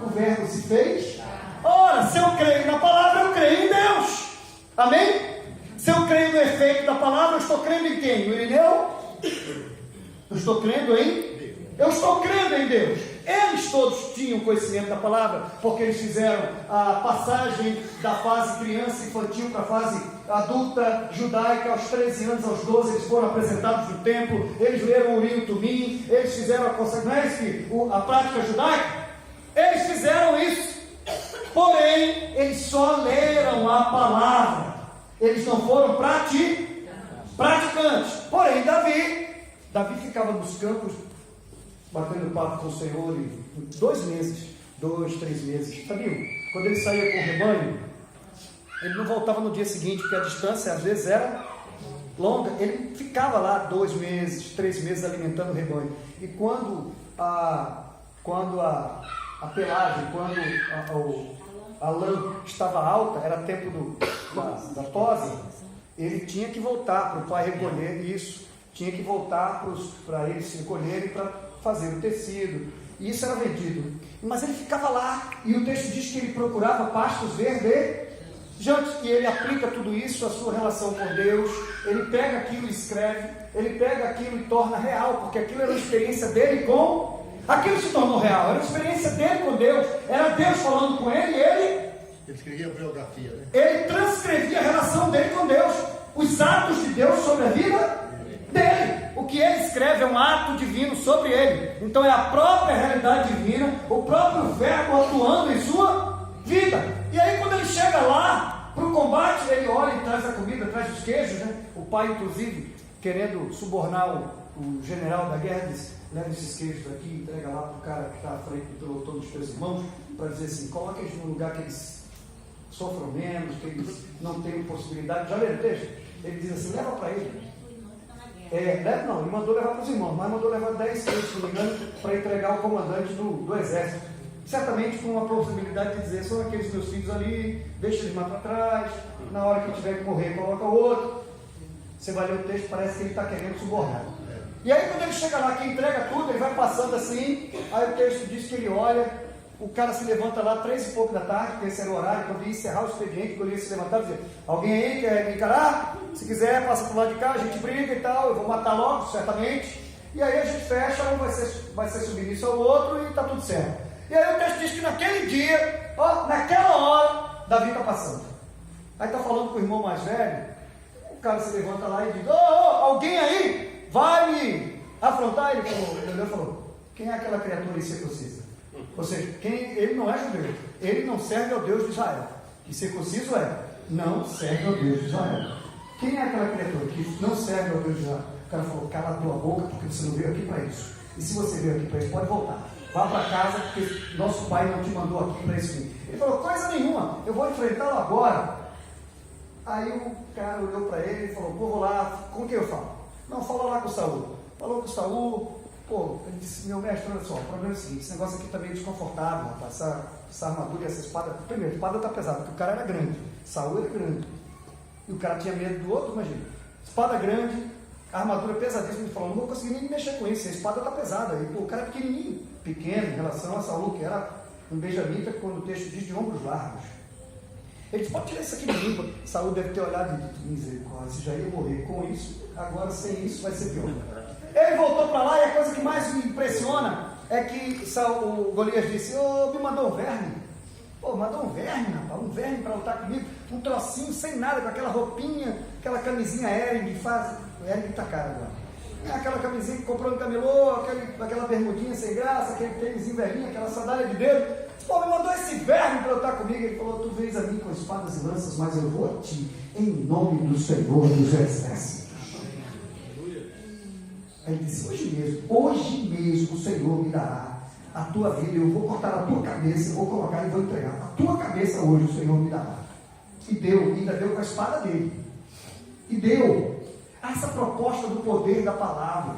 o verbo se fez. Ora, se eu creio na palavra, eu creio em Deus, amém? Se eu creio no efeito da palavra, eu estou crendo em quem? No Irineu? Eu estou crendo em Deus. Eles todos tinham conhecimento da palavra, porque eles fizeram a passagem da fase criança infantil para a fase adulta judaica. Aos 13 anos, aos 12, eles foram apresentados no templo, eles leram o Urim e o Tumim, eles fizeram a prática judaica. Eles fizeram isso, porém, eles só leram a palavra, eles não foram praticantes. Porém, Davi ficava nos campos, batendo papo com o Senhor em 2 meses, 2, 3 meses, sabiam? Quando ele saía com o rebanho, ele não voltava no dia seguinte, porque a distância às vezes era longa. Ele ficava lá 2 meses, 3 meses alimentando o rebanho. E quando a pelagem, quando a lã estava alta, era tempo da tose, ele tinha que voltar para o pai recolher isso, tinha que voltar para eles se recolherem para fazer o tecido, e isso era vendido. Mas ele ficava lá, e o texto diz que ele procurava pastos verdejantes, e ele aplica tudo isso à sua relação com Deus. Ele pega aquilo e escreve, ele pega aquilo e torna real, porque aquilo era uma experiência dele com... Aquilo se tornou real, era uma experiência dele com Deus, era Deus falando com ele, e ele escrevia a biografia, né? Ele transcrevia a relação dele com Deus, os atos de Deus sobre a vida dele. O que ele escreve é um ato divino sobre ele. Então é a própria realidade divina, o próprio verbo atuando em sua vida. E aí quando ele chega lá para o combate, ele olha e traz a comida, traz os queijos, né? O pai, inclusive, querendo subornar o general da guerra, diz: leva esses queijos aqui, entrega lá para o cara que está à frente do pelotão dos teus irmãos, para dizer assim: coloca eles num lugar que eles sofram menos, que eles não tenham possibilidade. Já leram o texto? Ele diz assim: leva para ele. Não, ele mandou levar para os irmãos, mas mandou levar 10 queijos, se não me engano, para entregar ao comandante do exército. Certamente com uma possibilidade de dizer: são aqueles meus filhos ali, deixa eles mais para trás, na hora que tiver que morrer, coloca outro. Você vai ler o texto, parece que ele está querendo subornar. E aí quando ele chega lá, que entrega tudo, ele vai passando assim, aí o texto diz que ele olha, o cara se levanta lá 3:pouco da tarde, porque esse era o horário, quando ia encerrar o expediente, quando ele ia se levantar e dizer: alguém aí quer me encarar? Se quiser, passa pro lado de cá, a gente briga e tal, eu vou matar logo, certamente. E aí a gente fecha, um vai ser submisso ao outro e está tudo certo. E aí o texto diz que naquele dia, naquela hora, Davi está passando. Aí está falando com o irmão mais velho, o cara se levanta lá e diz: alguém aí vai me afrontar? Ele falou: quem é aquela criatura incircuncisa? Ou seja, ele não é judeu, ele não serve ao Deus de Israel. E circunciso não serve ao Deus de Israel. Quem é aquela criatura que não serve ao Deus de Israel? O cara falou: cala a tua boca, porque você não veio aqui para isso. E se você veio aqui para isso, pode voltar. Vá para casa, porque nosso pai não te mandou aqui para isso. Ele falou: coisa nenhuma, eu vou enfrentá-lo agora. Aí o cara olhou para ele e falou: vou lá, com quem eu falo? Não, fala lá com o Saul. Falou com o Saul. Ele disse: meu mestre, olha só, o problema é o seguinte, esse negócio aqui também é desconfortável, rapaz, essa armadura e essa espada. Primeiro, a espada está pesada, porque o cara era grande, Saul era grande, e o cara tinha medo do outro. Imagina, espada grande, a armadura pesadíssima. Ele falou: não vou conseguir nem mexer com isso, a espada está pesada. E o cara é pequenininho, pequeno em relação a Saul, que era um benjamita, quando o texto diz de ombros largos. Ele disse: pode tirar isso aqui de mim. Saul deve ter olhado e dito: misericórdia, você já ia morrer com isso, agora sem isso vai ser pior. Ele voltou para lá, e a coisa que mais me impressiona é que o Golias disse: me mandou um verme. Mandou um verme, rapaz, um verme para lutar comigo, um trocinho sem nada, com aquela roupinha, aquela camisinha Ering, Ering está cara agora. Aquela camisinha que comprou no camelô, aquela bermudinha sem graça, aquele tênisinho velhinho, aquela sandália de dedo. Me mandou esse verme para lutar comigo. Ele falou: tu vês a mim com espadas e lanças, mas eu vou a ti, em nome do Senhor dos Exércitos. Aí ele disse: hoje mesmo o Senhor me dará a tua vida, eu vou cortar a tua cabeça, eu vou colocar e vou entregar. A tua cabeça hoje o Senhor me dará. E deu, ainda deu com a espada dele. E deu. Essa proposta do poder da palavra.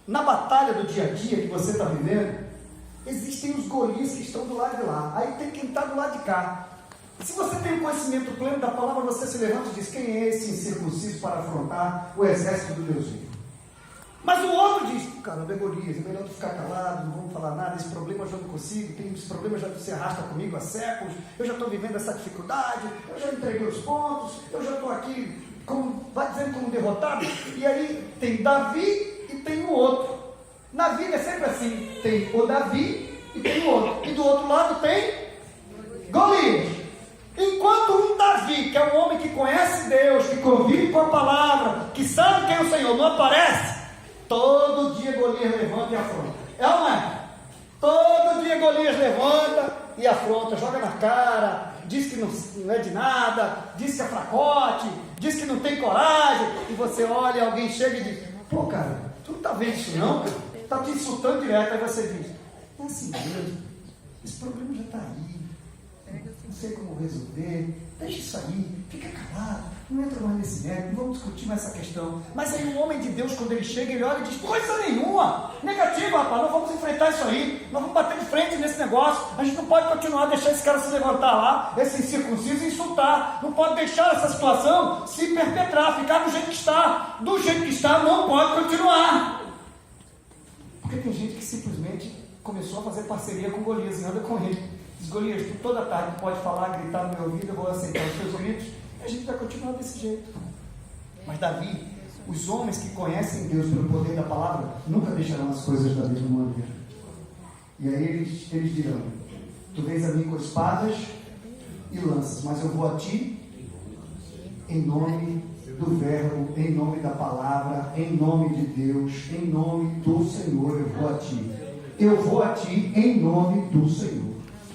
Na batalha do dia a dia que você está vivendo, existem os Golias que estão do lado de lá. Aí tem quem está do lado de cá. Se você tem um conhecimento pleno da palavra, você se levanta e diz: quem é esse incircunciso para afrontar o exército do Deus vivo? Mas o outro diz: caramba, é Golias, é melhor tu ficar calado, não vamos falar nada, esse problema eu já não consigo, esse problema já se arrasta comigo há séculos, eu já estou vivendo essa dificuldade, eu já entreguei os pontos, eu já estou aqui, vai dizendo como derrotado. E aí tem Davi e tem o outro. Na vida é sempre assim, tem o Davi e tem o outro, e do outro lado tem Golias. Enquanto um Davi, que é um homem que conhece Deus, que convive com a palavra, que sabe quem é o Senhor, não aparece, todo dia Golias levanta e afronta. É ou não é? Todo dia Golias levanta e afronta, joga na cara, diz que não é de nada, diz que é fracote, diz que não tem coragem. E você olha, alguém chega e diz: cara, tu não está vendo isso não? Está te insultando direto. Aí você diz: é assim mesmo, esse problema já está aí, não sei como resolver, deixa isso aí, fica calado, não entra mais nesse mérito, não vamos discutir mais essa questão. Mas aí o homem de Deus, quando ele chega, ele olha e diz: coisa nenhuma, negativa, rapaz, nós vamos enfrentar isso aí, nós vamos bater de frente nesse negócio, a gente não pode continuar a deixar esse cara se levantar lá, esse incircunciso, e insultar, não pode deixar essa situação se perpetrar, ficar do jeito que está, não pode continuar. Porque tem gente que simplesmente começou a fazer parceria com Golias e anda com ele. Diz: Golias, tu toda tarde pode falar, gritar no meu ouvido, eu vou aceitar os teus gritos, e a gente vai continuar desse jeito. Mas Davi, os homens que conhecem Deus pelo poder da palavra, nunca deixarão as coisas da mesma maneira. E aí eles dirão: tu vês a mim com espadas e lanças, mas eu vou a ti em nome do verbo, em nome da palavra, em nome de Deus, em nome do Senhor, eu vou a ti. Eu vou a ti em nome do Senhor.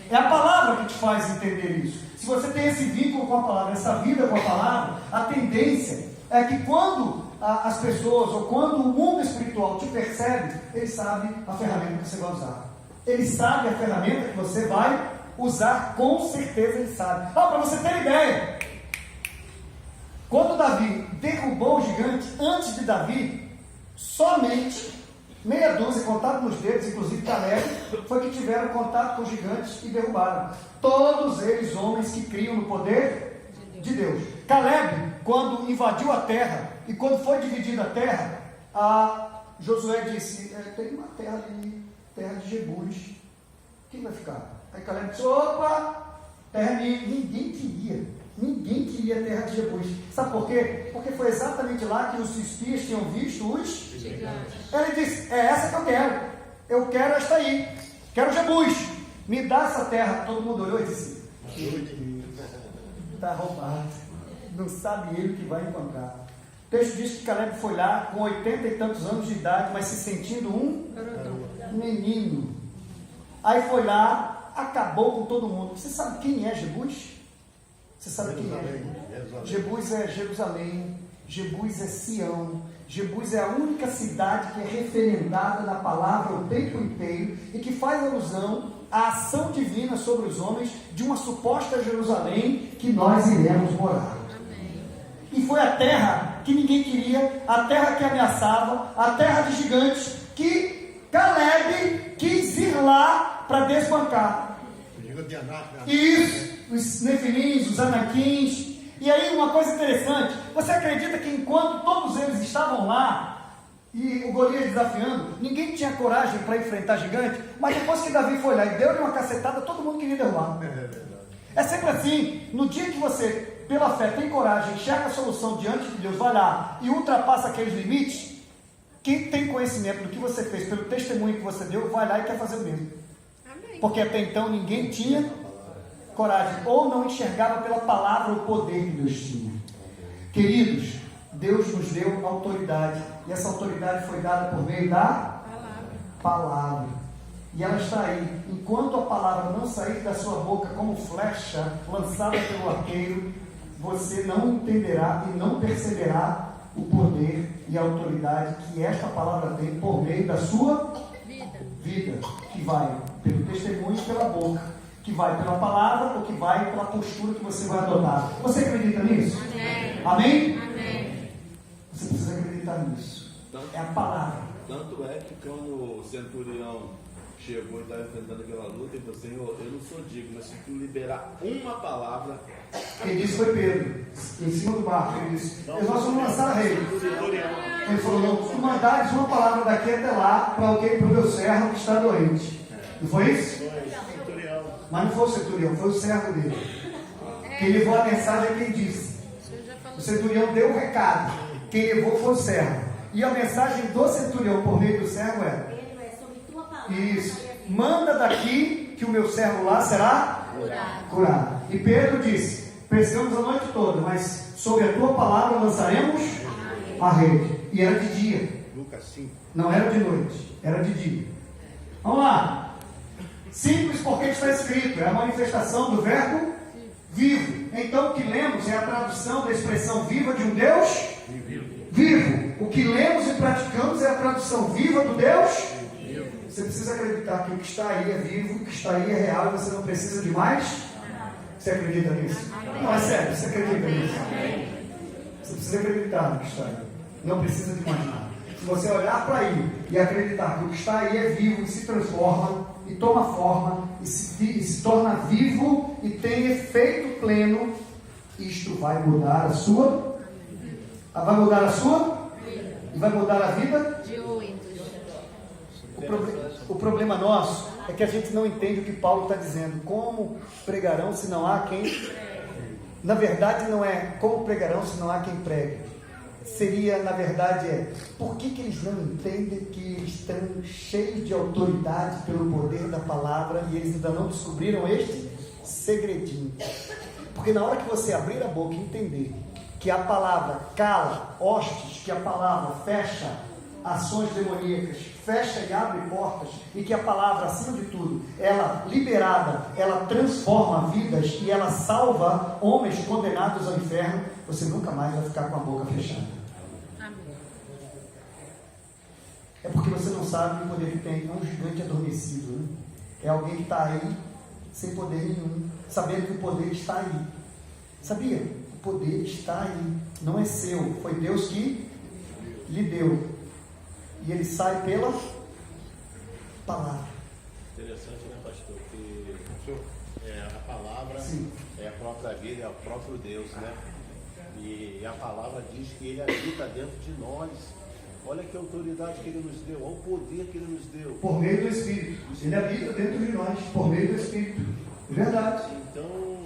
É a palavra que te faz entender isso. Se você tem esse vínculo com a palavra, essa vida com a palavra, a tendência é que quando as pessoas, ou quando o mundo espiritual te percebe, ele sabe a ferramenta que você vai usar. Ele sabe a ferramenta que você vai usar, com certeza ele sabe. Para você ter ideia, quando Davi derrubou o gigante, antes de Davi, somente meia dúzia, contado nos dedos, inclusive Caleb, foi que tiveram contato com os gigantes e derrubaram. Todos eles homens que criam no poder de Deus. Caleb, quando invadiu a terra, e quando foi dividida a terra, Josué disse, tem uma terra ali, terra de Jebus, quem vai ficar? Aí Caleb disse, opa, terra minha. Ninguém queria a terra de Jebus. Sabe por quê? Porque foi exatamente lá que os espias tinham visto os gigantes. Ele disse, é essa que eu quero. Eu quero esta aí. Quero Jebus. Me dá essa terra. Todo mundo olhou e disse, está roubado. Não sabe ele o que vai encontrar. O texto diz que Caleb foi lá com 80 e tantos anos de idade, mas se sentindo um menino. Aí foi lá, acabou com todo mundo. Você sabe quem é Jebus? Você sabe quem é? Jebus é Jerusalém, Jebus é Sião, Jebus é a única cidade que é referendada na palavra o tempo inteiro e que faz alusão à ação divina sobre os homens de uma suposta Jerusalém que nós iremos morar. E foi a terra que ninguém queria, a terra que ameaçava, a terra de gigantes, que Caleb quis ir lá para desbancar. Isso. Os nefilins, os anaquins. E aí uma coisa interessante, você acredita que enquanto todos eles estavam lá, e o Golias desafiando, ninguém tinha coragem para enfrentar gigante, mas depois que Davi foi lá e deu-lhe uma cacetada, todo mundo queria derrubar. É sempre assim, no dia que você, pela fé, tem coragem, enxerga a solução diante de Deus, vai lá e ultrapassa aqueles limites, quem tem conhecimento do que você fez, pelo testemunho que você deu, vai lá e quer fazer o mesmo. Porque até então ninguém tinha coragem, ou não enxergava pela palavra o poder que Deus tinha. Queridos, Deus nos deu autoridade, e essa autoridade foi dada por meio da palavra. E ela está aí. Enquanto a palavra não sair da sua boca como flecha lançada pelo arqueiro, você não entenderá e não perceberá o poder e a autoridade que esta palavra tem por meio da sua vida, que vai pelo testemunho e pela boca, que vai pela palavra ou que vai pela postura que você vai adotar. Você acredita nisso? Amém? Amém? Você precisa acreditar nisso. É a palavra. Tanto é que quando o centurião chegou e estava enfrentando aquela luta, ele falou, Senhor, eu não sou digno, mas se tu liberar uma palavra... Quem disse foi Pedro, em cima do barco. Ele disse, nós vamos lançar a rei. Ele falou, não, tu mandares uma palavra daqui até lá para alguém, para o meu servo que está doente. Não foi isso? Mas não foi o centurião, foi o servo dele. Quem levou a mensagem é quem disse. O centurião deu o recado. Quem levou foi o servo. E a mensagem do centurião por meio do servo é: isso, manda daqui que o meu servo lá será curado. E Pedro disse: pescamos a noite toda, mas sobre a tua palavra lançaremos a rede. E era de dia. Lucas 5. Não era de noite, era de dia. Vamos lá. Simples porque está escrito, é a manifestação do verbo vivo. Então o que lemos é a tradução da expressão viva de um Deus vivo. O que lemos e praticamos é a tradução viva do Deus vivo. Você precisa acreditar que o que está aí é vivo, o que está aí é real e você não precisa de mais. Você acredita nisso? Não, é sério, você acredita nisso? Você precisa acreditar no que está aí. Não precisa de mais nada. Se você olhar para aí e acreditar que o que está aí é vivo e se transforma e toma forma e se torna vivo e tem efeito pleno, isto vai mudar a sua vai mudar a sua e vai mudar a vida de muitos. O problema nosso é que a gente não entende o que Paulo está dizendo. Como pregarão se não há quem... Na verdade não é como pregarão se não há quem pregue. Seria, na verdade, por que eles não entendem que eles estão cheios de autoridade pelo poder da palavra e eles ainda não descobriram este segredinho? Porque na hora que você abrir a boca e entender que a palavra cala hostes, que a palavra fecha ações demoníacas, fecha e abre portas, e que a palavra, acima de tudo, ela liberada, ela transforma vidas e ela salva homens condenados ao inferno, você nunca mais vai ficar com a boca fechada. É porque você não sabe o poder que tem. É um gigante adormecido, né? É alguém que está aí sem poder nenhum, sabendo que o poder está aí. Sabia? O poder está aí, não é seu, foi Deus que lhe deu. E ele sai pela palavra. Interessante, né, pastor? Que a palavra Sim. é a própria vida, é o próprio Deus, né? E a palavra diz que ele habita dentro de nós. Olha que autoridade que ele nos deu, olha o poder que ele nos deu. Por meio do Espírito. Ele habita dentro de nós, por meio do Espírito. É verdade. Então,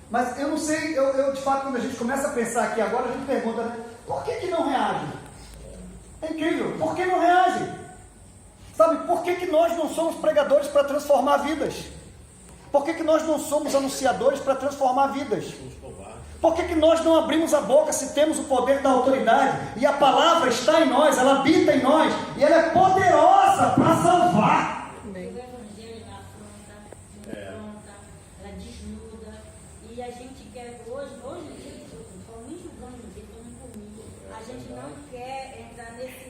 Mas eu não sei, eu de fato, quando a gente começa a pensar aqui agora, a gente pergunta, né, por que não reage? É incrível, por que não reage? Sabe, por que nós não somos pregadores para transformar vidas? Por que nós não somos anunciadores para transformar vidas? somos covardes. Por que nós não abrimos a boca se temos o poder da autoridade? E a palavra está em nós, ela habita em nós, e ela é poderosa para salvar. O evangelho ela afronta, ela desnuda. E a gente quer, hoje em dia, não estou nem julgando ninguém, falando comigo. A gente não quer entrar nessa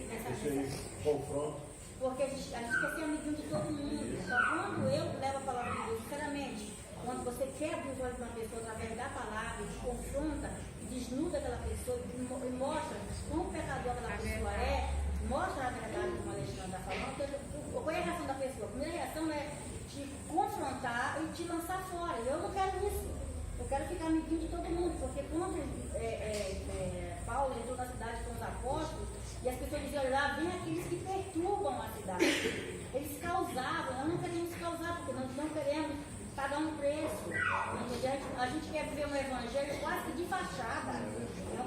Confronto. porque a gente quer ser amiguinho de todo mundo. Só quando eu levo a palavra de Deus, sinceramente, quando você quer abrir os olhos de uma pessoa através da palavra, te confronta, desnuda aquela pessoa e mostra quão pecador aquela pessoa é, mostra a verdade como a Alexandre está falando. Qual é a reação da pessoa? A primeira reação é te confrontar e te lançar fora. Eu não quero isso. Eu quero ficar amiguinho de todo mundo, porque quando Paulo entrou na cidade com os apóstolos, e as pessoas diziam, lá vem aqueles que perturbam a cidade. Eles causavam, nós não queremos causar, porque nós não queremos pagar um preço. A gente quer viver um evangelho quase que de fachada.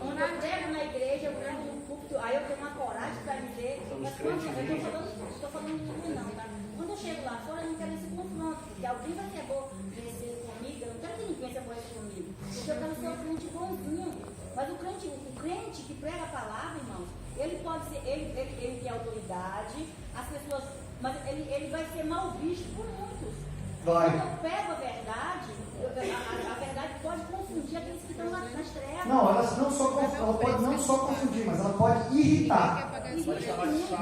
Quando eu prego na igreja, eu prego no púlpito, aí eu tenho uma coragem para dizer, mas quando eu estou falando de mim não, tá? Quando eu chego lá fora, eu não quero esse confronto, porque alguém vai ser aborrecer comigo, eu não quero que ninguém se aborreça comigo, porque eu quero ser um crente bonzinho. Mas o crente que prega a palavra, irmão, ele pode ser, ele tem autoridade, as pessoas, mas ele vai ser mal visto por muitos. Vai. Quando eu pego a verdade, a verdade pode confundir aqueles que estão nas trevas. Não, ela pode não só confundir, mas ela pode irritar.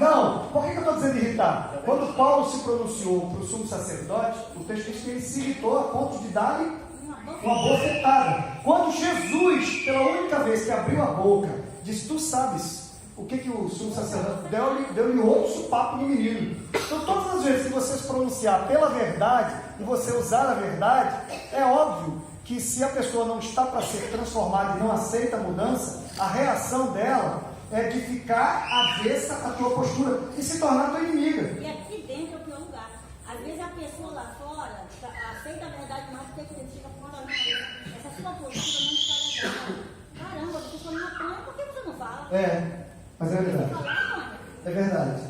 Não, por que eu estou dizendo irritar? Quando Paulo se pronunciou para o sumo sacerdote, o texto diz que ele se irritou a ponto de dar-lhe uma bofetada. Quando Jesus, pela única vez que abriu a boca, disse, tu sabes o que o sumo sacerdote deu-lhe outro sopapo no menino. Então todas as vezes que você se pronunciar pela verdade e você usar a verdade, é óbvio que se a pessoa não está para ser transformada e não aceita a mudança, a reação dela é de ficar avessa à tua postura e se tornar tua inimiga. E aqui dentro é o pior lugar. Às vezes a pessoa lá fora aceita a verdade, mas tem que ficar com uma essa sua postura não está legal. Caramba, você só não apanha, por que você não fala? Mas é verdade. Falar, É verdade.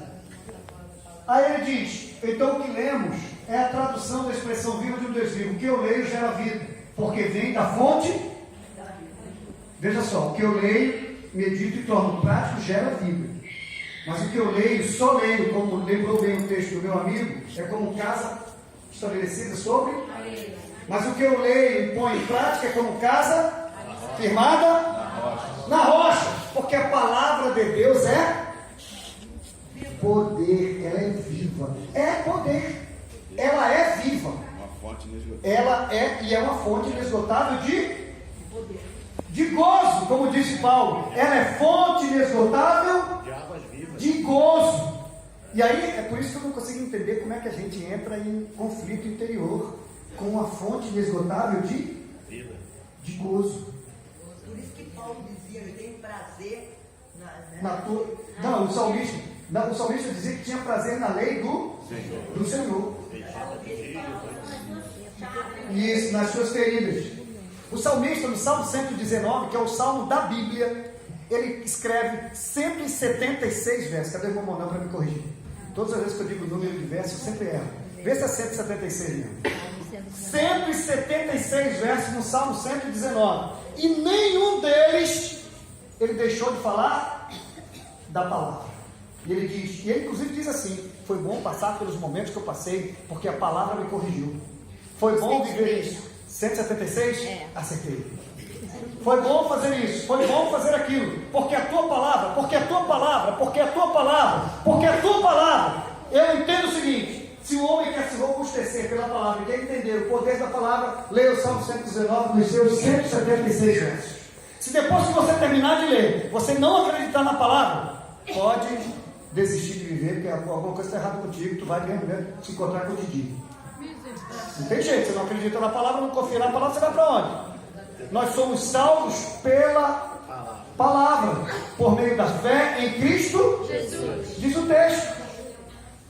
Aí ele diz, então o que lemos é a tradução da expressão viva de um Deus vivo. O que eu leio gera vida, porque vem da fonte. Veja só, o que eu leio, medito e torno prático, gera vida. Mas o que eu leio, só leio, como lembrou bem o texto do meu amigo, é como casa estabelecida sobre. Mas o que eu leio e ponho em prática é como casa firmada na rocha. Porque a palavra de Deus é poder, ela é viva. É poder. Ela é viva. Uma fonte inesgotável. Ela é uma fonte inesgotável de gozo, como disse Paulo. Ela é fonte inesgotável De águas vivas. de gozo. E aí, é por isso que eu não consigo entender como é que a gente entra em conflito interior com uma fonte inesgotável de gozo. Por isso que Paulo dizia, eu tenho prazer Não, o salmista dizia que tinha prazer na lei do Senhor. Isso, nas suas feridas. O salmista, no Salmo 119, que é o salmo da Bíblia, ele escreve 176 versos. Cadê o irmão Monão para me corrigir? Todas as vezes que eu digo o número de versos, eu sempre erro. Vê se é 176 mesmo. 176 versos no Salmo 119. E nenhum deles ele deixou de falar da palavra. E ele diz, e ele inclusive diz assim: foi bom passar pelos momentos que eu passei, porque a palavra me corrigiu. Foi bom viver isso. 176? Acertei. Foi bom fazer isso, foi bom fazer aquilo, porque a tua palavra, porque a tua palavra, porque a tua palavra, porque a tua palavra. Eu entendo o seguinte: se o homem quer se robustecer pela palavra e quer entender o poder da palavra, leia o Salmo 119 nos seus 176 versos. Se depois que você terminar de ler, você não acreditar na palavra, pode desistir de viver, porque alguma coisa está errada contigo, tu vai mesmo se encontrar com o Didi. Não tem jeito, você não acredita na palavra, não confia na palavra, você vai para onde? Nós somos salvos pela palavra, por meio da fé em Cristo Jesus. Diz o texto.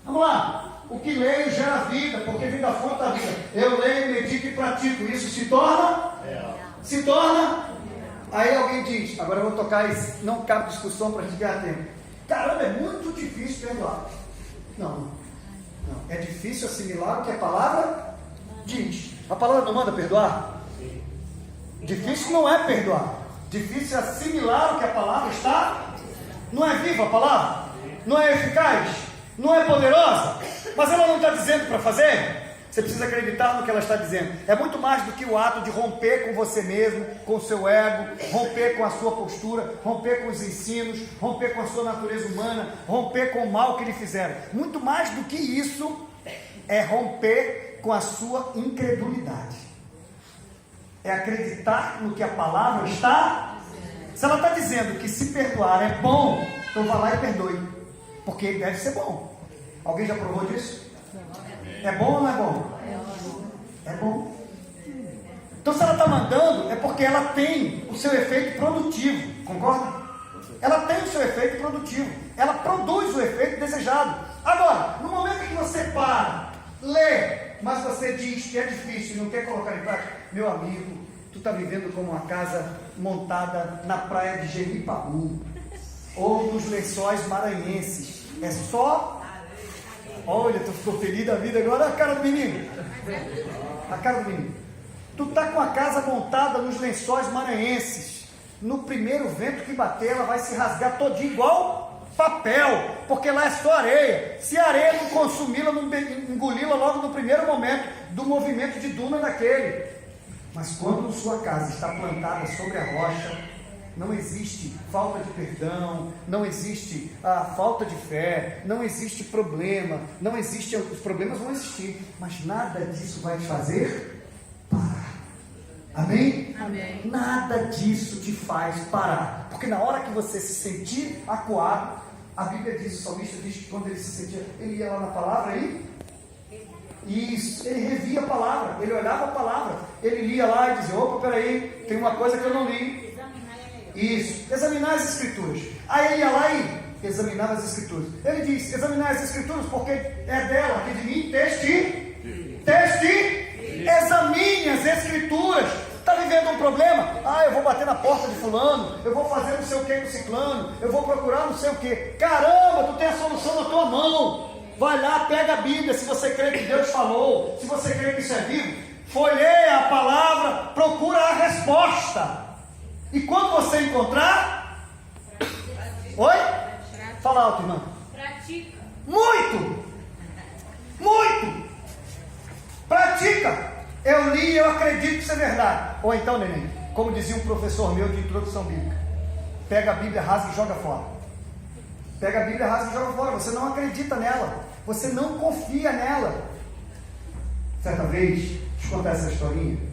Vamos lá. O que leio gera vida, porque vem da fonte da vida. Eu leio, medito e pratico. Isso se torna? Se torna? Aí alguém diz, agora eu vou tocar isso, não cabe discussão para a gente ganhar tempo. Caramba, é muito difícil perdoar. Não. É difícil assimilar o que a palavra diz. A palavra não manda perdoar? Difícil não é perdoar. Difícil é assimilar o que a palavra está. Não é viva a palavra? Não é eficaz? Não é poderosa? Mas ela não está dizendo para fazer? Você precisa acreditar no que ela está dizendo. É muito mais do que o ato de romper com você mesmo, com o seu ego, romper com a sua postura, romper com os ensinos, romper com a sua natureza humana, romper com o mal que lhe fizeram. Muito mais do que isso é romper com a sua incredulidade. É acreditar no que a palavra está. Se ela está dizendo que se perdoar é bom, então vá lá e perdoe, porque deve ser bom. Alguém já provou disso? É bom ou não é bom? É bom. Então se ela está mandando, é porque ela tem o seu efeito produtivo, concorda? Ela tem o seu efeito produtivo, ela produz o efeito desejado. Agora, no momento em que você para, lê, mas você diz que é difícil e não quer colocar em prática, meu amigo, tu está vivendo como uma casa montada na praia de Jeripaú ou nos Lençóis Maranhenses. É só... Olha, tu ficou feliz da vida agora. Olha a cara do menino. A cara do menino. Tu está com a casa montada nos Lençóis Maranhenses. No primeiro vento que bater, ela vai se rasgar todinha igual papel, porque lá é só areia. Se a areia não consumi-la, não engoli-la logo no primeiro momento do movimento de duna daquele. Mas quando sua casa está plantada sobre a rocha, não existe falta de perdão, não existe falta de fé, não existe problema, não existe, os problemas vão existir, mas nada disso vai te fazer parar. Amém? Amém. Nada disso te faz parar, porque na hora que você se sentir acuado, a Bíblia diz, o salmista diz que quando ele se sentia, ele ia lá na palavra e isso, ele revia a palavra, ele olhava a palavra, ele lia lá e dizia, opa, peraí, tem uma coisa que eu não li. Isso, examinar as escrituras. Aí ele ia lá e examinava as escrituras. Ele diz, examinar as escrituras porque é dela, que de mim examine as escrituras. Está vivendo um problema? Eu vou bater na porta de fulano, eu vou fazer não sei o que com ciclano, eu vou procurar não sei o que. Caramba, tu tem a solução na tua mão. Vai lá, pega a Bíblia, se você crê que Deus falou, se você crê que isso é vivo, folheia a palavra, procura a resposta. E quando você encontrar... Oi? Fala alto, irmã. Pratica. Muito! Pratica. Eu li e eu acredito que isso é verdade. Ou então, neném, como dizia um professor meu de introdução bíblica, pega a Bíblia, rasga e joga fora. Pega a Bíblia, rasga e joga fora. Você não acredita nela. Você não confia nela. Certa vez, deixa eu contar essa historinha.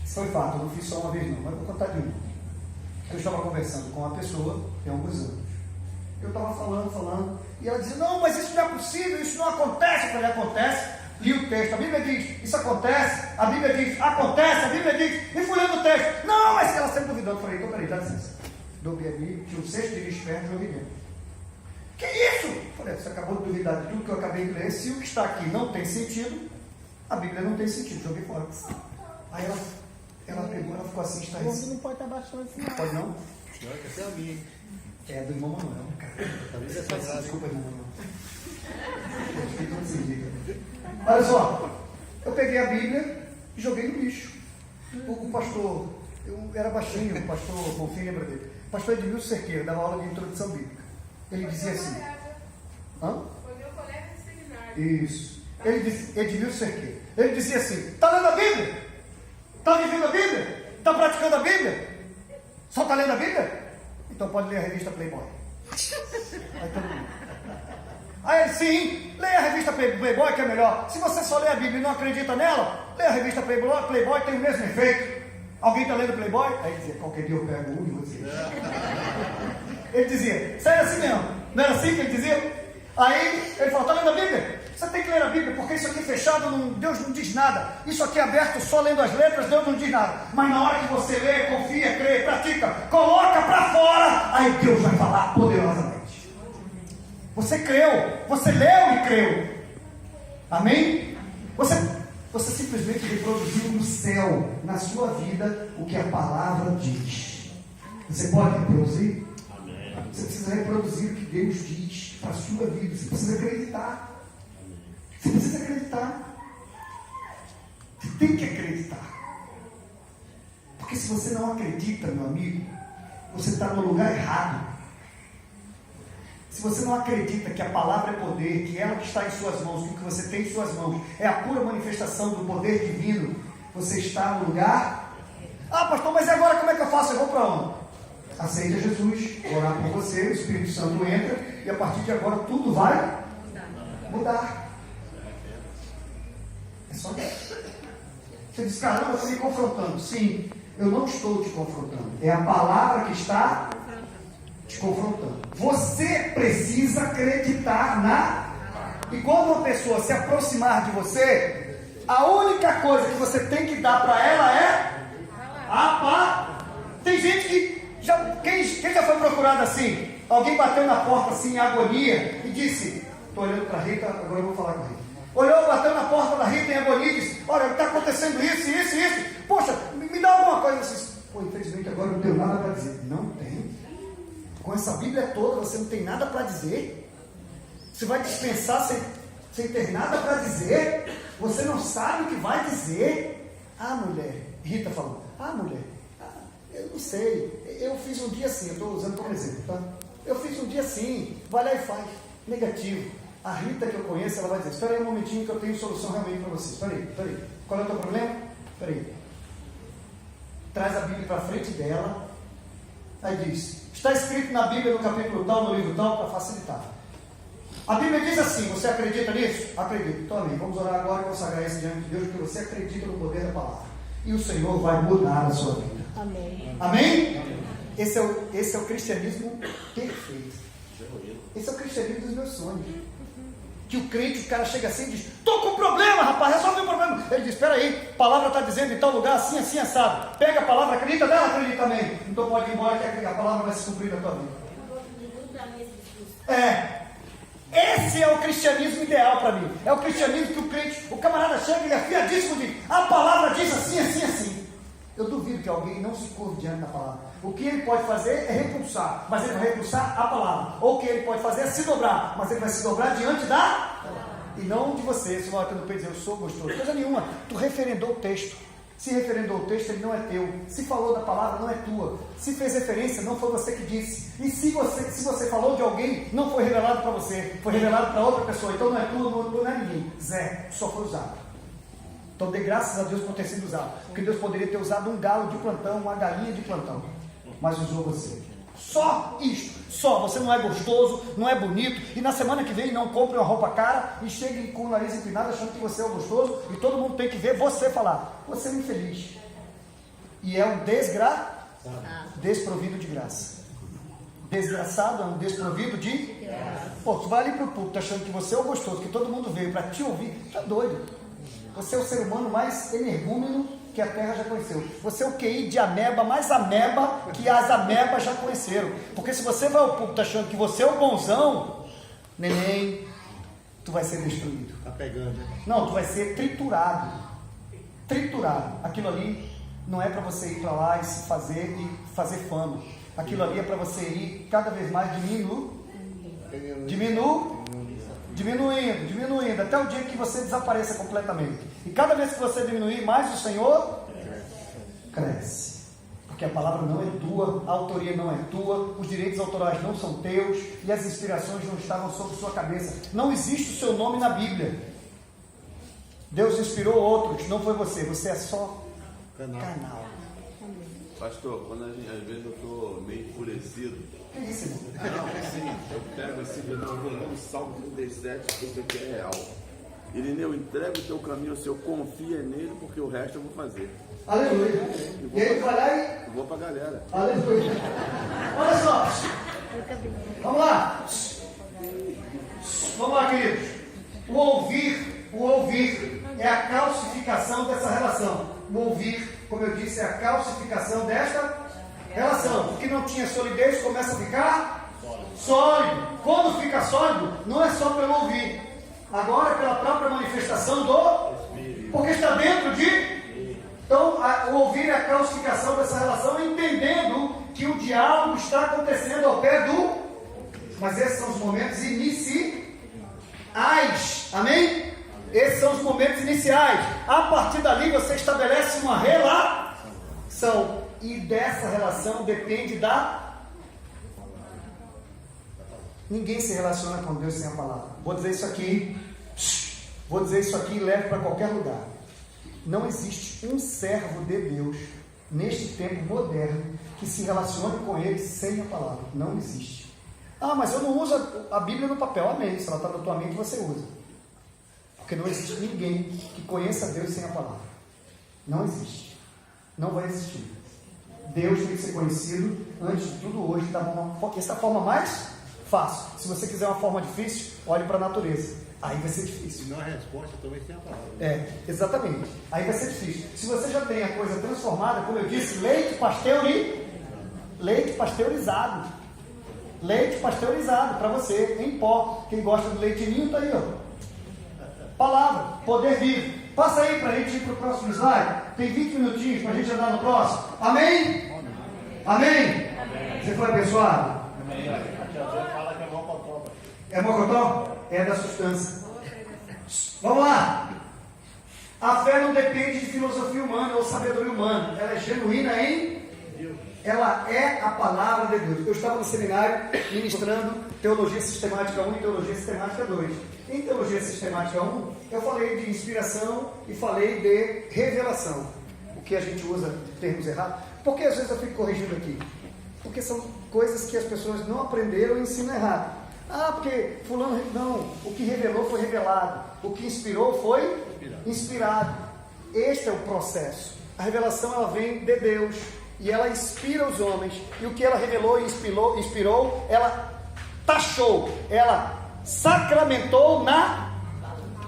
Isso foi fato, eu não fiz só uma vez não, mas vou contar de novo. Eu estava conversando com uma pessoa, tem alguns anos. Eu estava falando, e ela dizia, não, mas isso não é possível, isso não acontece. Eu falei, acontece. Li o texto, a Bíblia diz, isso acontece. A Bíblia diz, acontece. A Bíblia diz, e fui lendo o texto. Não, mas ela sempre duvidando. Eu falei, então peraí, dá licença. Dobri ali, tinha um cesto de lixo perto, joguei dentro. Que isso? Eu falei, você acabou de duvidar de tudo que eu acabei de ler. Se o que está aqui não tem sentido, a Bíblia não tem sentido, joguei fora. Aí ela pegou, ela ficou assim, está Você não pode estar baixando assim, não. Pode não? Essa é a minha. É do irmão Manuel, cara. Talvez é sagrado. Desculpa, irmão Manuel. Eu fiquei todo sentido. Olha só, eu peguei a Bíblia e joguei no lixo. O pastor Eu era baixinho, o pastor Bonfim lembra dele. O pastor Edmilson Cerqueira dava aula de introdução bíblica. Ele dizia assim. Hã? Foi meu colega de seminário. Isso. Ele disse, Edmilson Cerqueira. Ele dizia assim: está lendo a Bíblia? Está vivendo a Bíblia? Está praticando a Bíblia? Só está lendo a Bíblia? Então pode ler a revista Playboy. Aí todo mundo. Aí ele, sim, leia a revista Playboy que é melhor. Se você só lê a Bíblia e não acredita nela, leia a revista Playboy tem o mesmo efeito. Alguém está lendo Playboy? Aí ele dizia, qualquer dia eu pego um de vocês. Ele dizia, isso era assim mesmo. Não era assim que ele dizia? Aí ele falou, está lendo a Bíblia? Você tem que ler a Bíblia, porque isso aqui fechado, Deus não diz nada. Isso aqui aberto, só lendo as letras, Deus não diz nada. Mas na hora que você lê, confia, crê, pratica, coloca para fora, aí Deus vai falar poderosamente. Você creu, você leu e creu. Amém? Você simplesmente reproduziu no céu, na sua vida, o que a palavra diz. Você pode reproduzir? Amém. Você precisa reproduzir o que Deus diz para a sua vida. Você precisa acreditar. Você precisa acreditar. Você tem que acreditar. Porque se você não acredita, meu amigo, você está no lugar errado. Se você não acredita que a palavra é poder, que ela que está em suas mãos, que o que você tem em suas mãos é a pura manifestação do poder divino, você está no lugar. Ah, pastor, mas e agora como é que eu faço? Eu vou para onde? Aceita Jesus, orar por você, o Espírito Santo entra e a partir de agora tudo vai mudar. É só isso. Você diz, caramba, eu estou me confrontando. Sim, eu não estou te confrontando. É a palavra que está te confrontando. Você precisa acreditar na. E quando uma pessoa se aproximar de você, a única coisa que você tem que dar para ela é a paz. Tem gente que quem já foi procurado assim? Alguém bateu na porta assim em agonia e disse: estou olhando para a Rita, agora eu vou falar com a Rita. Olhou, bateu na porta da Rita em agonia e disse: olha, está acontecendo isso, isso, isso. Poxa, me dá alguma coisa. Você disse, pô, infelizmente agora não tenho nada para dizer. Não tem. Com essa Bíblia toda você não tem nada para dizer. Você vai dispensar sem ter nada para dizer. Você não sabe o que vai dizer. Ah, mulher, Rita falou, mulher, eu não sei, eu fiz um dia assim, eu estou usando como exemplo, tá? Eu fiz um dia assim, vai lá e faz. Negativo. A Rita que eu conheço, ela vai dizer, espera aí um momentinho que eu tenho solução realmente para você. Espera aí. Qual é o teu problema? Espera aí. Traz a Bíblia para frente dela. Aí diz, está escrito na Bíblia, no capítulo tal, no livro tal, para facilitar. A Bíblia diz assim, você acredita nisso? Acredito. Então, amém. Vamos orar agora e consagrar isso diante de Deus, porque você acredita no poder da palavra. E o Senhor vai mudar a sua vida. Amém. Amém? Esse é o cristianismo perfeito. Esse é o cristianismo dos meus sonhos. Que o crente, o cara chega assim e diz, estou com um problema, rapaz, resolve o problema. Ele diz, espera aí, a palavra está dizendo em tal lugar, assim, assim, assado. Pega a palavra, acredita nela, acredita também. Então pode ir embora que a palavra vai se cumprir na tua vida. Esse é o cristianismo ideal para mim. É o cristianismo que o crente, o camarada chega e é afiadíssimo de, a palavra diz assim, assim, assim. Eu duvido que alguém não se curve diante da palavra. O que ele pode fazer é repulsar, mas ele vai repulsar a palavra. Ou o que ele pode fazer é se dobrar, mas ele vai se dobrar diante da e não de você. Se você não pode dizer, eu sou gostoso. Coisa nenhuma. Tu referendou o texto. Se referendou o texto, ele não é teu. Se falou da palavra, não é tua. Se fez referência, não foi você que disse. E se você falou de alguém, não foi revelado para você. Foi revelado para outra pessoa. Então não é tua, não é ninguém. Zé, só foi usado. Então dê graças a Deus por ter sido usado. Porque Deus poderia ter usado um galo de plantão, uma galinha de plantão. Mas usou você. Só isto. Só. Você não é gostoso, não é bonito. E na semana que vem não compre uma roupa cara e chegue com o nariz empinado achando que você é o gostoso. E todo mundo tem que ver você falar. Você é um infeliz. E é um desprovido de graça. Desgraçado é um desprovido de graça. Pô, tu vai ali pro púlpito achando que você é o gostoso, que todo mundo veio para te ouvir. Tá doido. Você é o ser humano mais energúmeno que a Terra já conheceu. Você é o QI de ameba, mais ameba que as amebas já conheceram. Porque se você vai ao púlpito achando que você é o bonzão, neném, tu vai ser destruído. Tá pegando, né? Não, tu vai ser triturado. Triturado. Aquilo ali não é para você ir para lá e se fazer e fazer fama. Aquilo ali é para você ir cada vez mais diminuindo, até o dia que você desapareça completamente. E cada vez que você diminuir mais, o Senhor cresce. Porque a palavra não é tua, a autoria não é tua, os direitos autorais não são teus e as inspirações não estavam sobre sua cabeça. Não existe o seu nome na Bíblia. Deus inspirou outros, não foi você. Você é só canal. Pastor, quando às vezes eu estou meio enfurecido. Que isso, irmão? Não, sim, eu pego esse eu vou ler um Salmo 37, isso aqui é real. Irineu, entrega o teu caminho ao Senhor, confia nele, porque o resto eu vou fazer. Aleluia. E ele vai lá e... Eu vou pra galera. Aleluia. Olha só. Vamos lá. Vamos lá, queridos. O ouvir é a calcificação dessa relação. O ouvir, como eu disse, é a calcificação desta relação. O que não tinha solidez começa a ficar sólido. Quando fica sólido, não é só pelo ouvir. Agora é pela própria manifestação do... Porque está dentro de... Então, o ouvir é a calcificação dessa relação, entendendo que o diálogo está acontecendo ao pé do... Mas esses são os momentos iniciais. Amém? Esses são os momentos iniciais. A partir dali, você estabelece uma relação. E dessa relação depende da... Ninguém se relaciona com Deus sem a palavra. Vou dizer isso aqui e levo para qualquer lugar. Não existe um servo de Deus neste tempo moderno que se relacione com ele sem a palavra. Não existe. Ah, mas eu não uso a Bíblia no papel. Amém. Se ela está na tua mente, você usa. Porque não existe ninguém que conheça Deus sem a palavra. Não existe. Não vai existir. Deus tem que ser conhecido antes de tudo hoje. Essa é a forma mais fácil. Se você quiser uma forma difícil, olhe para a natureza. Aí vai ser difícil. E na resposta também tem a palavra. É, exatamente. Aí vai ser difícil. Se você já tem a coisa transformada, como eu disse, leite pasteurizado. Leite pasteurizado para você, em pó. Quem gosta do leitinho está aí, ó. Palavra, poder vivo. Passa aí para a gente ir para o próximo slide. Tem 20 minutinhos para a gente andar no próximo. Amém? Amém? Você foi abençoado? É mocotó? É da substância. Vamos lá. A fé não depende de filosofia humana ou sabedoria humana. Ela é genuína em... Ela é a palavra de Deus. Eu estava no seminário ministrando Teologia Sistemática 1 e Teologia Sistemática 2. Em Teologia Sistemática 1, eu falei de inspiração e falei de revelação. O que a gente usa termos errados. Porque às vezes eu fico corrigindo aqui. Porque são coisas que as pessoas não aprenderam e ensinam errado. Ah, porque fulano... Não, o que revelou foi revelado. O que inspirou foi inspirado. Este é o processo. A revelação, ela vem de Deus. E ela inspira os homens. E o que ela revelou e inspirou, ela taxou, ela sacramentou na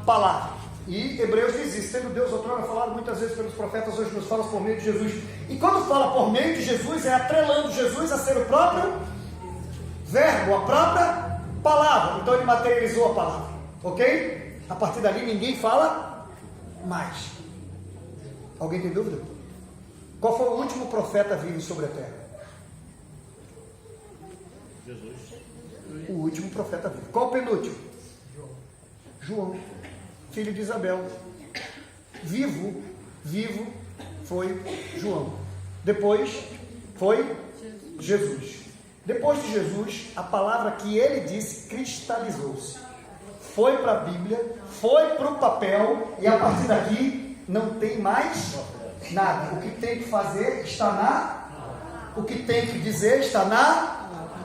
palavra. E Hebreus diz isso, sendo Deus outrora falado muitas vezes pelos profetas, hoje nos fala por meio de Jesus. E quando fala por meio de Jesus, é atrelando Jesus a ser o próprio verbo, a própria palavra. Então ele materializou a palavra, ok? A partir dali ninguém fala mais. Alguém tem dúvida? Qual foi o último profeta vivo sobre a terra? Jesus. O último profeta vivo. Qual o penúltimo? João, filho de Isabel. Vivo foi João. Depois foi Jesus. Depois de Jesus, a palavra que ele disse cristalizou-se. Foi para a Bíblia, foi para o papel, e a partir daqui não tem mais nada. O que tem que fazer está na... O que tem que dizer está na...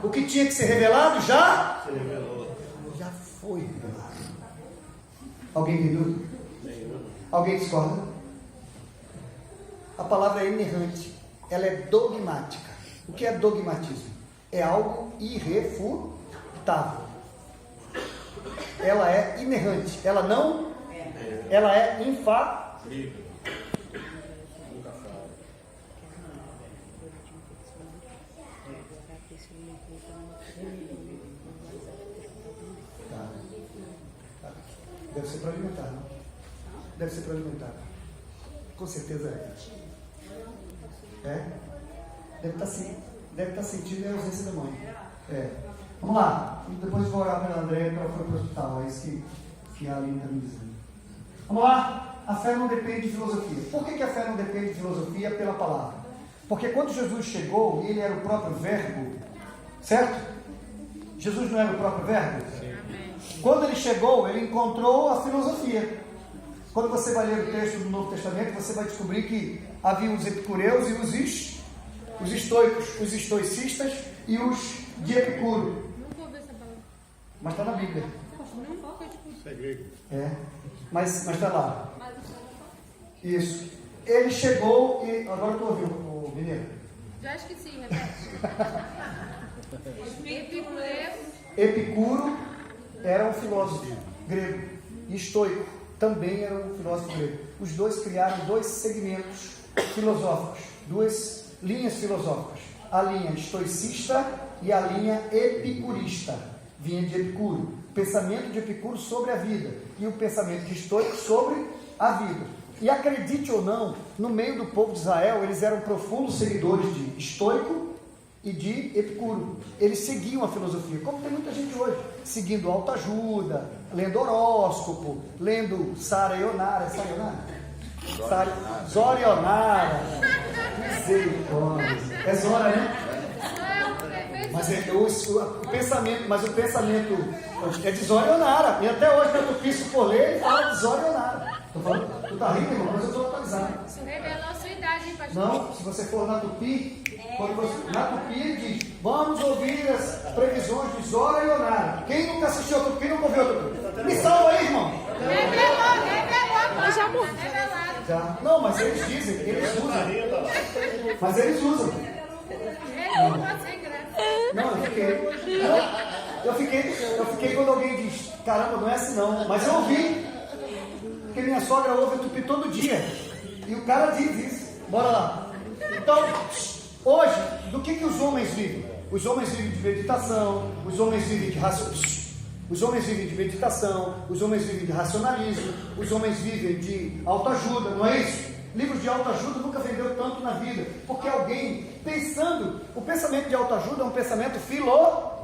O que tinha que ser revelado já... Se revelou. Já foi revelado. Alguém tem dúvida? Alguém discorda? A palavra é inerrante. Ela é dogmática. O que é dogmatismo? É algo irrefutável. Ela é inerrante. Ela não... Ela é infalível. Deve ser para alimentar, não? Deve ser para alimentar. Com certeza é. É? Deve estar sentindo a ausência da mãe. É. Vamos lá. Depois eu vou orar pela Andréia, que ela foi para o hospital. É isso que a Aline está me dizendo. Vamos lá. A fé não depende de filosofia. Por que a fé não depende de filosofia? Pela palavra. Porque quando Jesus chegou, ele era o próprio verbo, certo? Jesus não era o próprio verbo? Quando ele chegou, ele encontrou a filosofia. Quando você vai ler o texto do Novo Testamento, você vai descobrir que havia os epicureus e os estoicos, os estoicistas e os de Epicuro. Nunca ouvi essa palavra. Mas está na Bíblia. Segredo. Mas está lá. Isso. Ele chegou e... Agora eu estou ouvindo o Mineiro. Já esqueci, repete. Epicuro era um filósofo grego. E estoico também era um filósofo grego. Os dois criaram dois segmentos filosóficos, duas linhas filosóficas. A linha estoicista e a linha epicurista. Vinha de Epicuro. O pensamento de Epicuro sobre a vida. E o pensamento de estoico sobre a vida. E acredite ou não, no meio do povo de Israel, eles eram profundos seguidores de estoico e de Epicuro. Eles seguiam a filosofia, como tem muita gente hoje, seguindo autoajuda, lendo horóscopo, lendo Sarionara, Zorionara, misericórdia, é Zora, né? Mas o pensamento é de Zorionara, e até hoje, quando eu fiz por ler, ele fala de Zorionara. Tô falando, tu tá rindo, irmão, mas eu estou atualizado. Isso revelou a sua idade, hein, pastor? Não, se você for na Tupi, na Tupi ele diz, vamos ouvir as previsões de Zora e Onara. Quem nunca assistiu a Tupi, quem nunca ouviu a Tupi? Me salva aí, irmão. Revelou, já morreu. Já. Não, mas eles dizem, eles usam. Mas eles usam. Não, eu fiquei quando alguém diz, caramba, não é assim não. Mas eu ouvi. Porque minha sogra ouve a Tupi todo dia. E o cara diz isso. Bora lá. Então, hoje, do que os homens vivem? Os homens vivem de meditação, os homens vivem de os homens vivem de meditação, os homens vivem de racionalismo, os homens vivem de autoajuda, não é isso? Livros de autoajuda nunca vendeu tanto na vida, porque alguém pensando, o pensamento de autoajuda é um pensamento filosófico.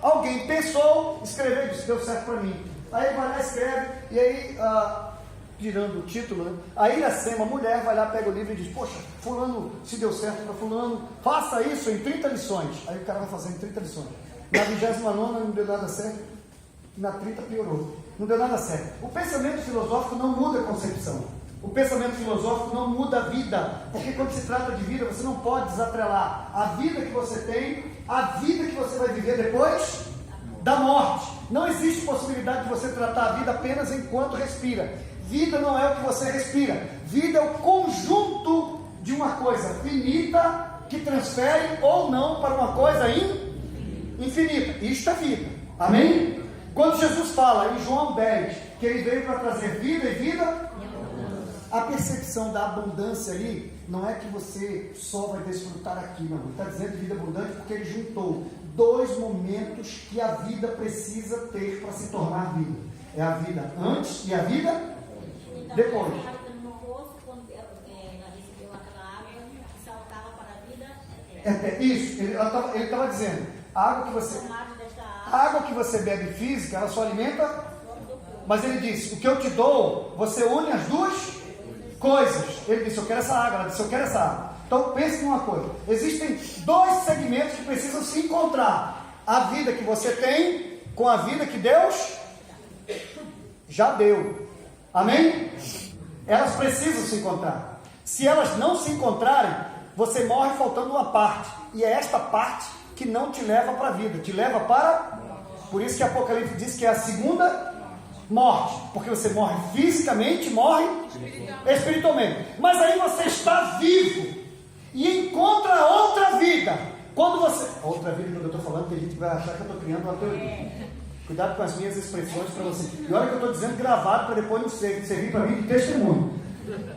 Alguém pensou, escreveu e disse, deu certo para mim. Aí vai lá, escreve, e aí, tirando o título, né? A Iracema, mulher, vai lá, pega o livro e diz, poxa, fulano, se deu certo para fulano, faça isso em 30 lições. Aí o cara vai fazer em 30 lições. Na 29ª não deu nada certo, na 30 piorou. Não deu nada certo. O pensamento filosófico não muda a concepção. O pensamento filosófico não muda a vida, porque quando se trata de vida, você não pode desatrelar a vida que você tem, a vida que você vai viver depois da morte. Não existe possibilidade de você tratar a vida apenas enquanto respira. Vida não é o que você respira. Vida é o conjunto de uma coisa finita que transfere ou não para uma coisa infinita. Isto é vida. Amém? Quando Jesus fala em João 10 que ele veio para trazer vida e vida, a percepção da abundância ali não é que você só vai desfrutar aqui, não. Ele está dizendo vida abundante porque ele juntou dois momentos que a vida precisa ter para se tornar vida. É a vida antes e a vida depois. No poço, quando ela recebeu aquela água, saltava para a vida. Isso, ele estava dizendo, a água que você bebe física, ela só alimenta, mas ele disse, o que eu te dou, você une as duas coisas. Ele disse, eu quero essa água, ela disse, eu quero essa água. Então pense numa coisa, existem dois segmentos que precisam se encontrar, a vida que você tem com a vida que Deus já deu, amém? Elas precisam se encontrar. Se elas não se encontrarem, você morre faltando uma parte, e é esta parte que não te leva para a vida, te leva para, por isso que Apocalipse diz que é a segunda morte, porque você morre fisicamente, morre espiritualmente, mas aí você está vivo e encontra outra vida. Quando você, outra vida, quando eu estou falando, tem gente que vai achar que eu estou criando uma teoria. Cuidado com as minhas expressões para você. E olha que eu estou dizendo gravado para depois não servir para mim de testemunho.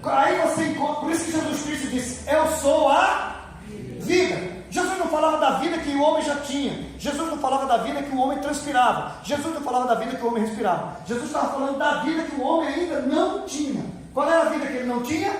Aí você encontra, por isso que Jesus Cristo disse, eu sou a vida. Jesus não falava da vida que o homem já tinha. Jesus não falava da vida que o homem transpirava. Jesus não falava da vida que o homem respirava. Jesus estava falando da vida que o homem ainda não tinha. Qual era a vida que ele não tinha?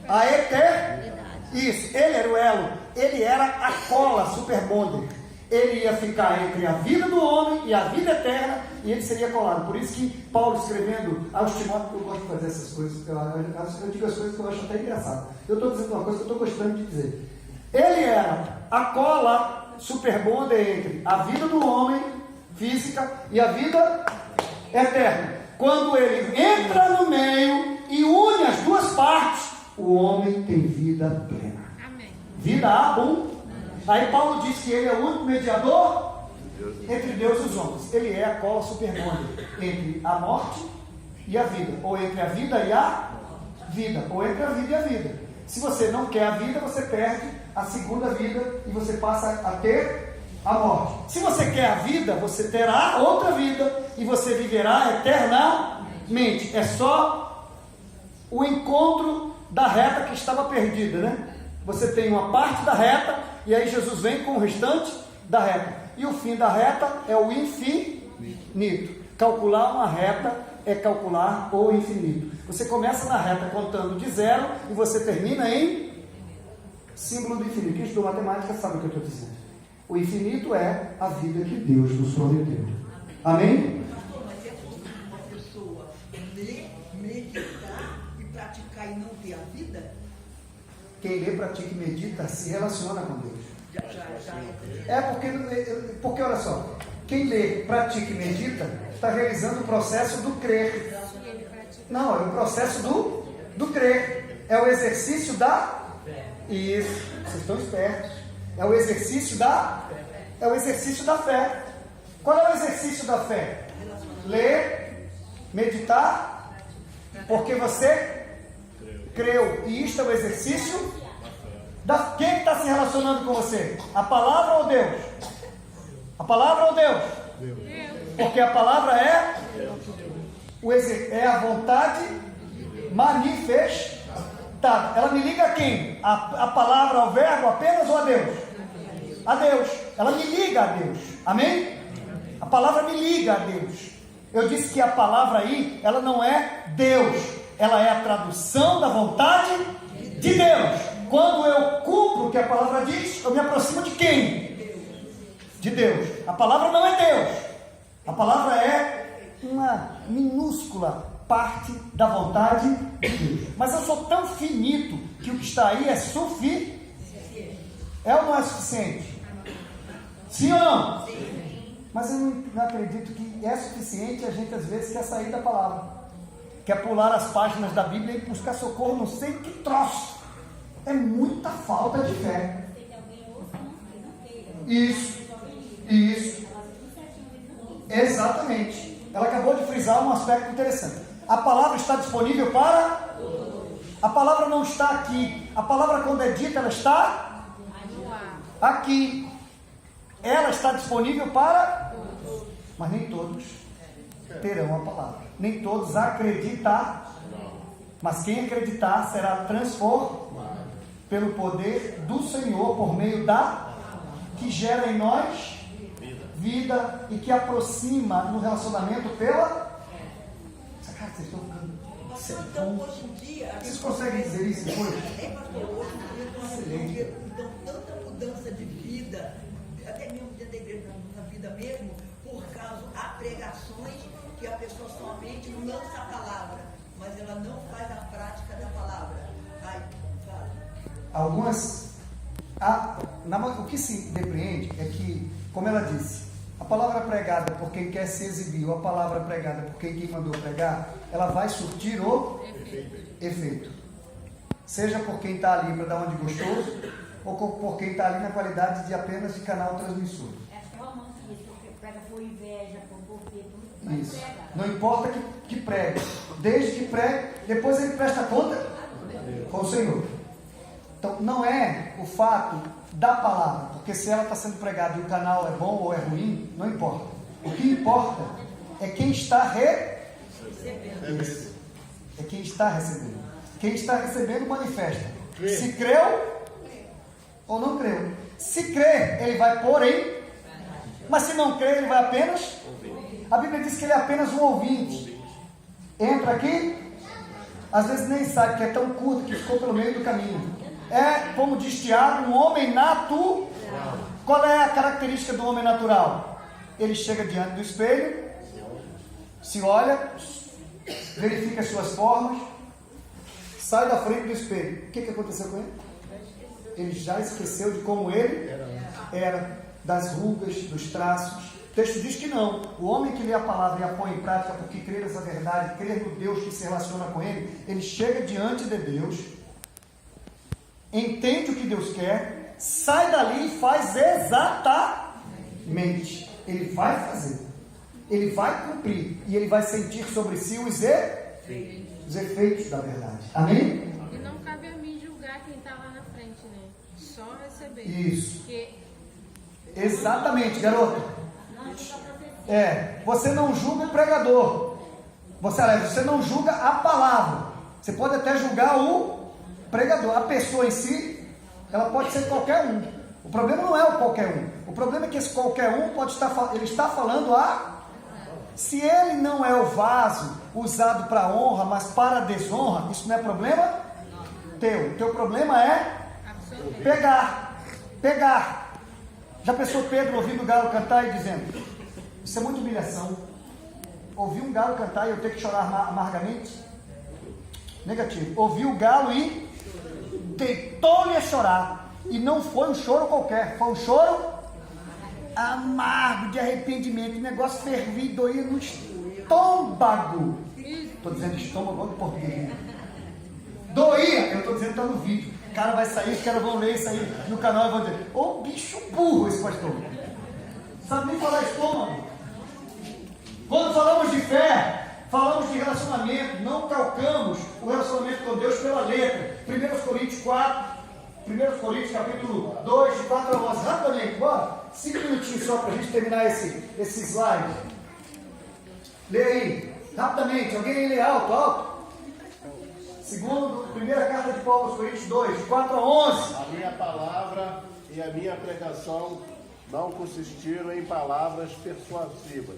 A eternidade. Isso, ele era o elo. Ele era a cola super bonder. ele ia ficar entre a vida do homem e a vida eterna, e ele seria colado. Por isso que Paulo, escrevendo aos Timóteos, eu gosto de fazer essas coisas, eu digo as coisas que eu acho até engraçado. Eu estou dizendo uma coisa que eu estou gostando de dizer. Ele era a cola superbonda entre a vida do homem, física, e a vida eterna. Quando ele entra no meio e une as duas partes, o homem tem vida plena. Amém. Vida abundante. Aí Paulo diz que ele é o único mediador entre Deus e os homens. Ele é a cola superbonda entre a morte e a vida, ou entre a vida e a vida, ou entre a vida e a vida. Se você não quer a vida, você perde a segunda vida e você passa a ter a morte. Se você quer a vida, você terá outra vida e você viverá eternamente. É só o encontro da reta que estava perdida, né? Você tem uma parte da reta e aí Jesus vem com o restante da reta. E o fim da reta é o infinito. Calcular uma reta é calcular o infinito. Você começa na reta contando de 0 e você termina em símbolo do infinito. Quem estudou matemática sabe o que eu estou dizendo. O infinito é a vida que Deus nos prometeu. Amém? Pastor, mas é possível uma pessoa ler, meditar e praticar e não ter a vida? Quem lê, pratica e medita se relaciona com Deus. Já É porque olha só, quem lê, pratica e medita está realizando o processo do crer. Não, é o processo do crer. É o exercício da... Isso, vocês estão espertos. É o exercício da fé. Qual é o exercício da fé? Ler, meditar, porque você creu. E isto é o exercício da... Quem está se relacionando com você? A palavra ou Deus? A palavra ou Deus? Porque a palavra é a vontade manifestada. Ela me liga a quem? A palavra ao verbo apenas ou a Deus? A Deus. Ela me liga a Deus. Amém? A palavra me liga a Deus. Eu disse que a palavra aí, ela não é Deus. Ela é a tradução da vontade de Deus. Quando eu cumpro o que a palavra diz, eu me aproximo de quem? De Deus. A palavra não é Deus. A palavra é uma minúscula parte da vontade de Deus. Mas eu sou tão finito que o que está aí é suficiente. É ou não é suficiente? Sim ou não? Sim. Mas eu não acredito que é suficiente. A gente às vezes quer sair da palavra, quer pular as páginas da Bíblia e buscar socorro, não sei que troço. É muita falta de fé. Isso. Exatamente. Ela acabou de frisar um aspecto interessante. A palavra está disponível para... A palavra não está aqui. A palavra, quando é dita, ela está aqui. Ela está disponível para... Mas nem todos terão a palavra. Nem todos acreditarão. Mas quem acreditar será transformado pelo poder do Senhor, por meio da... que gera em nós vida e que aproxima no relacionamento pela... Cara, vocês estão ficando... Então, hoje em dia... Vocês conseguem dizer isso depois? Pastor, hoje em dia, então, tanta mudança de vida, até mesmo dentro da igreja, na vida mesmo, por causa de pregações que a pessoa somente lança a palavra, mas ela não faz a prática da palavra. Ai, fala. Algumas... o que se depreende é que, como ela disse, a palavra pregada por quem quer se exibir, ou a palavra pregada por quem mandou pregar, ela vai surtir o efeito. Seja por quem está ali para dar um de gostoso, ou por quem está ali na qualidade de apenas de canal transmissor. Acho que é romance isso, porque prega por inveja, por quê, isso. Não importa que pregue, desde que pregue, depois ele presta conta com o Senhor. Então, não é o fato da palavra, porque se ela está sendo pregada e o canal é bom ou é ruim, não importa. O que importa é quem está recebendo. É quem está recebendo. Quem está recebendo manifesta. Se creu ou não creu. Se crer, ele vai pôr em. Mas se não crer, ele vai apenas. A Bíblia diz que ele é apenas um ouvinte. Entra aqui, às vezes nem sabe que é tão curto que ficou pelo meio do caminho. É, como diz Tiago, um homem natural. Qual é a característica do homem natural? Ele chega diante do espelho, se olha, verifica as suas formas, sai da frente do espelho. O que aconteceu com ele? Ele já esqueceu de como ele era, das rugas, dos traços. O texto diz que não. O homem que lê a palavra e a põe em prática porque crê nessa verdade, crê no Deus que se relaciona com ele chega diante de Deus, entende o que Deus quer, sai dali e faz exatamente. Ele vai fazer, ele vai cumprir e ele vai sentir sobre si os efeitos da verdade. Amém? E não cabe a mim julgar quem está lá na frente, né? Só receber. Isso. Porque Exatamente, garoto. Você não julga o pregador. Você não julga a palavra. Você pode até julgar o pregador. A pessoa em si, ela pode ser qualquer um. O problema não é o qualquer um. O problema é que esse qualquer um ele está falando se ele não é o vaso usado para honra, mas para desonra, isso não é problema teu. O teu problema é pegar. Já pensou Pedro ouvindo o galo cantar e dizendo: isso é muita humilhação. Ouvir um galo cantar e eu ter que chorar amargamente? Negativo. Ouviu o galo e tentou-lhe a chorar. E não foi um choro qualquer, foi um choro amargo, de arrependimento. O negócio fervia e doía no estômago. Estou dizendo estômago em português. Doía, eu estou dizendo que está no vídeo. O cara vai sair, os caras vão ler isso aí no canal e vão dizer: ô bicho burro esse pastor. Sabe nem falar estômago. Quando falamos de fé, falamos de relacionamento, não calcamos o relacionamento com Deus pela letra. 1 Coríntios capítulo 2, de 4 a 11. Rapidamente, bora. 5 minutinhos só para a gente terminar esse slide. Lê aí, rapidamente. Alguém lê alto. Primeira carta de Paulo aos Coríntios 2, de 4 a 11. A minha palavra e a minha pregação não consistiram em palavras persuasivas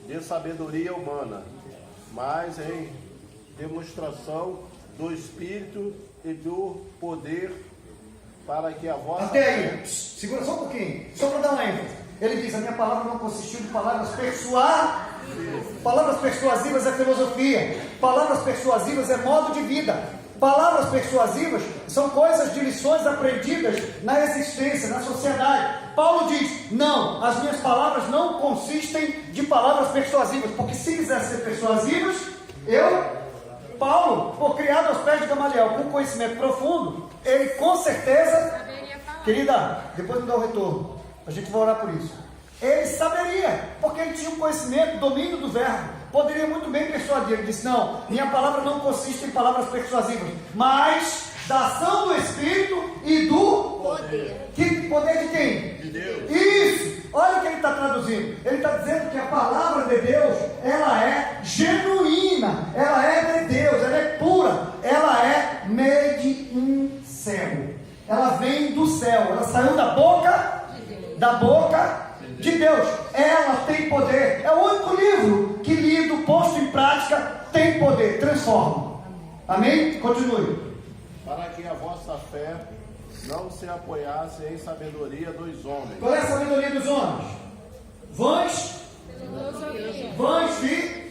de sabedoria humana, mas em demonstração do Espírito e do poder, para que a vossa... Até aí, segura só um pouquinho, só para dar uma ênfase. Ele diz: a minha palavra não consistiu de palavras persuasivas. Palavras persuasivas é filosofia. Palavras persuasivas é modo de vida. Palavras persuasivas são coisas de lições aprendidas na existência, na sociedade. Paulo diz: não, as minhas palavras não consistem de palavras persuasivas, porque se quisesse ser persuasivas, Paulo, por criado aos pés de Gamaliel, com conhecimento profundo, ele com certeza, querida, depois me dá o retorno, a gente vai orar por isso. Ele saberia, porque ele tinha um conhecimento, domínio do verbo, poderia muito bem persuadir. Ele disse: não, minha palavra não consiste em palavras persuasivas, mas da ação do Espírito e do poder. Poder de quem? De Deus. Isso! Olha o que ele está traduzindo. Ele está dizendo que a palavra de Deus, ela é genuína, ela é de Deus, ela é pura, ela é made in céu. Ela vem do céu, ela saiu da boca de Deus. Ela tem poder. É o único livro que, lido, posto em prática, tem poder, transforma. Amém? Continue. Para que a vossa fé não se apoiasse em sabedoria dos homens. Qual é a sabedoria dos homens? Vãs de...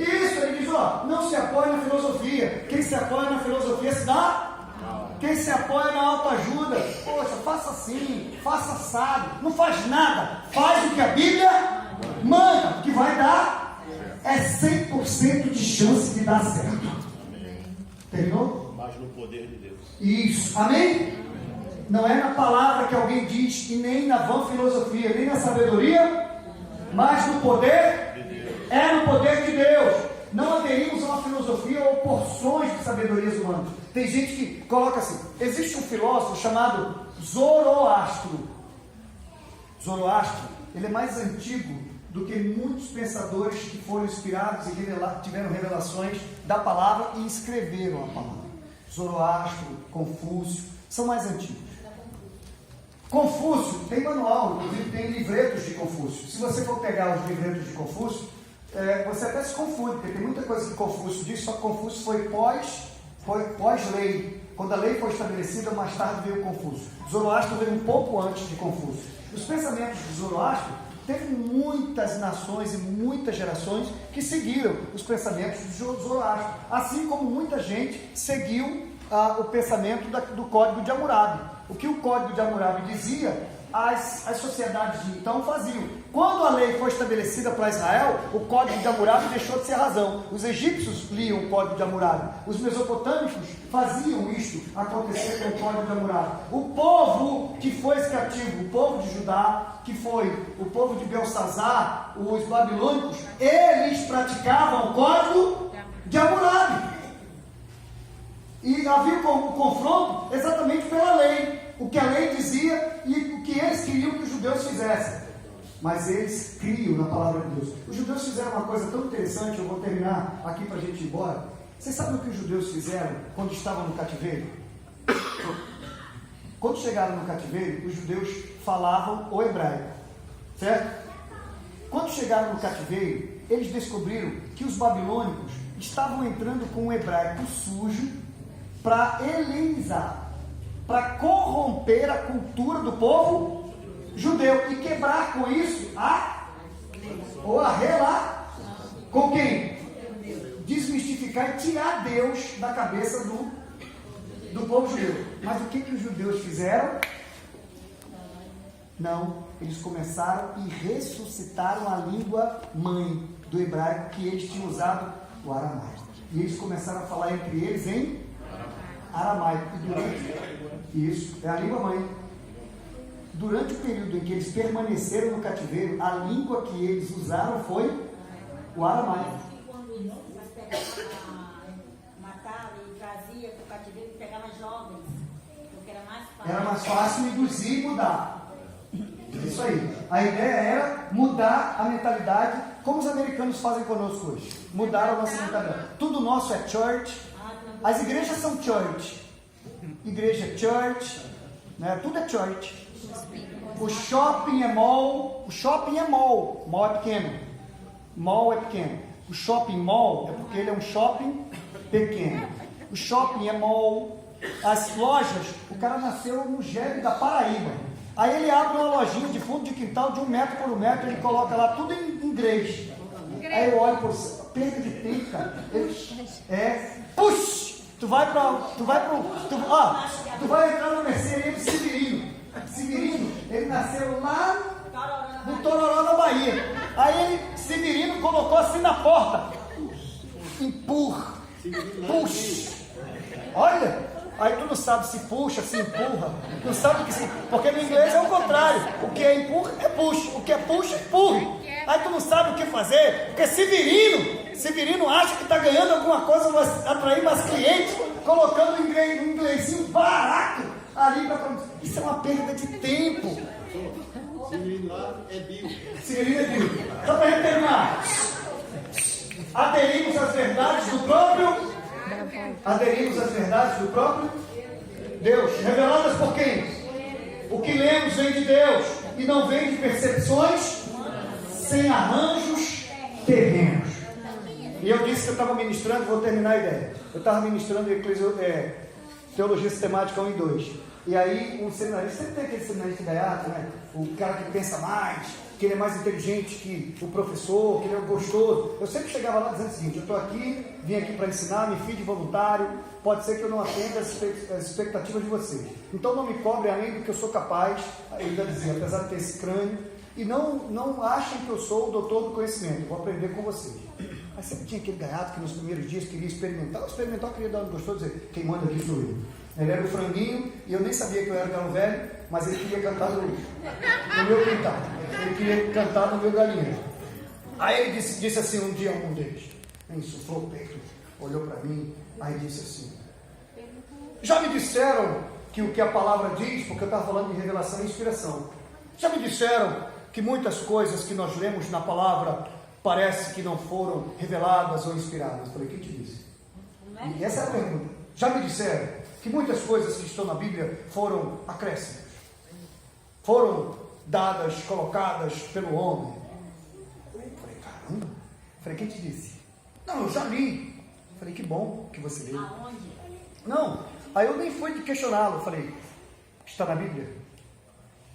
Isso, ele diz: não se apoia na filosofia. Quem se apoia na filosofia se dá. Quem se apoia na autoajuda, poxa, faça assim, faça assado, não faz nada, faz o que a Bíblia manda, que vai dar, é 100% de chance de dar certo. Terminou? Mas no poder de Deus. Isso, amém? Não é na palavra que alguém diz, e nem na vã filosofia, nem na sabedoria, mas no poder de Deus. É no poder de Deus. Não aderimos a uma filosofia ou porções de sabedorias humanas. Tem gente que coloca assim: existe um filósofo chamado Zoroastro. Zoroastro, ele é mais antigo do que muitos pensadores que foram inspirados e tiveram revelações da palavra e escreveram a palavra. Zoroastro, Confúcio, são mais antigos. Confúcio tem manual, inclusive tem livretos de Confúcio. Se você for pegar os livretos de Confúcio, você até se confunde, porque tem muita coisa que Confúcio diz, só que Confúcio foi pós-lei. Quando a lei foi estabelecida, mais tarde veio Confúcio. Zoroastro veio um pouco antes de Confúcio. Os pensamentos de Zoroastro teve muitas nações e muitas gerações que seguiram os pensamentos de Zoroastro, assim como muita gente seguiu o pensamento do Código de Hammurabi. O que o Código de Hammurabi dizia, as sociedades de então faziam. Quando a lei foi estabelecida para Israel, o Código de Hammurabi deixou de ser razão. Os egípcios liam o Código de Hammurabi. Os mesopotâmicos faziam isto acontecer com o Código de Hammurabi. O povo que foi cativo, o povo de Judá, que foi o povo de Belsazar, os babilônicos, eles praticavam o Código de Hammurabi. E havia um confronto exatamente pela lei. O que a lei dizia e o que eles queriam que os judeus fizessem. Mas eles criam na palavra de Deus. Os judeus fizeram uma coisa tão interessante, eu vou terminar aqui para a gente ir embora. Vocês sabem o que os judeus fizeram quando estavam no cativeiro? Quando chegaram no cativeiro, os judeus falavam o hebraico, certo? Quando chegaram no cativeiro, eles descobriram que os babilônicos estavam entrando com um hebraico sujo para helenizar, para corromper a cultura do povo judeu e quebrar com isso com quem? Desmistificar e tirar Deus da cabeça do povo judeu. Mas o que os judeus fizeram? Não, eles começaram e ressuscitaram a língua mãe do hebraico que eles tinham usado, o aramaico. E eles começaram a falar entre eles em aramaico. Isso, é a língua mãe. Durante o período em que eles permaneceram no cativeiro, a língua que eles usaram foi o aramaico. Quando eles matavam e traziam para o cativeiro, pegavam jovens, porque era mais fácil. Era mais fácil induzir e mudar. Isso aí. A ideia era mudar a mentalidade, como os americanos fazem conosco hoje. Mudaram a nossa mentalidade. Tudo nosso é church. As igrejas são church. Igreja church, né? Tudo é church. O shopping é mall. O shopping é mall. Mall é pequeno. Mall é pequeno. O shopping mall é porque ele é um shopping pequeno. O shopping é mall. As lojas, o cara nasceu no Jegue da Paraíba. Aí ele abre uma lojinha de fundo de quintal de 1 metro por 1 metro, ele coloca lá tudo em inglês. Aí eu olho por perda de tempo, cara. Puxa! Tu vai entrar no Mercedes Severino. Severino, ele nasceu lá no Tororó da Bahia. Aí ele, Severino, colocou assim na porta. Empurra. Puxa. Olha. Aí tu não sabe se puxa, se empurra. Não sabe o que se... Porque no inglês é o contrário. O que é empurra é puxa. O que é puxa, empurra. Aí tu não sabe o que fazer. Porque Severino acha que está ganhando alguma coisa, atrair mais clientes, colocando um inglesinho barato ali para... Isso é uma perda de tempo. Severino lá é Bill. Severino é Bill. Só para gente terminar. Aderimos às verdades do próprio Deus, reveladas por quem? O que lemos vem de Deus e não vem de percepções sem arranjos terrenos. E eu disse que eu estava ministrando, vou terminar a ideia. Eu estava ministrando Teologia Sistemática 1 e 2. E aí um seminarista, sempre tem aquele seminarista gaiato, né? O cara que pensa mais, que ele é mais inteligente que o professor, que ele é gostoso. Eu sempre chegava lá dizendo o seguinte: eu estou aqui, vim aqui para ensinar, me fiz de voluntário, pode ser que eu não atenda as expectativas de vocês. Então não me cobre além do que eu sou capaz, ele ainda dizia, apesar de ter esse crânio, e não achem que eu sou o doutor do conhecimento, vou aprender com vocês. Mas sempre tinha aquele gaiato que nos primeiros dias queria experimentar, queria dar um gostoso, dizer, quem manda aqui sou eu. Ele era o franguinho, e eu nem sabia que eu era galo velho, mas ele queria cantar no meu quintal. Ele queria cantar no meu galinheiro. Aí ele disse assim um dia, um deles, insuflou o peito, olhou para mim, aí disse assim: já me disseram que o que a palavra diz, porque eu estava falando de revelação e inspiração, já me disseram que muitas coisas que nós lemos na palavra parece que não foram reveladas ou inspiradas. Eu falei, quem te disse? E essa é a pergunta. Já me disseram que muitas coisas que estão na Bíblia foram acréscimos, foram dadas, colocadas pelo homem. Eu falei, caramba. Eu falei, quem te disse? Não, eu já li. Eu falei, que bom que você leu. Aonde? Não, Aí eu nem fui questioná-lo. Eu falei, está na Bíblia?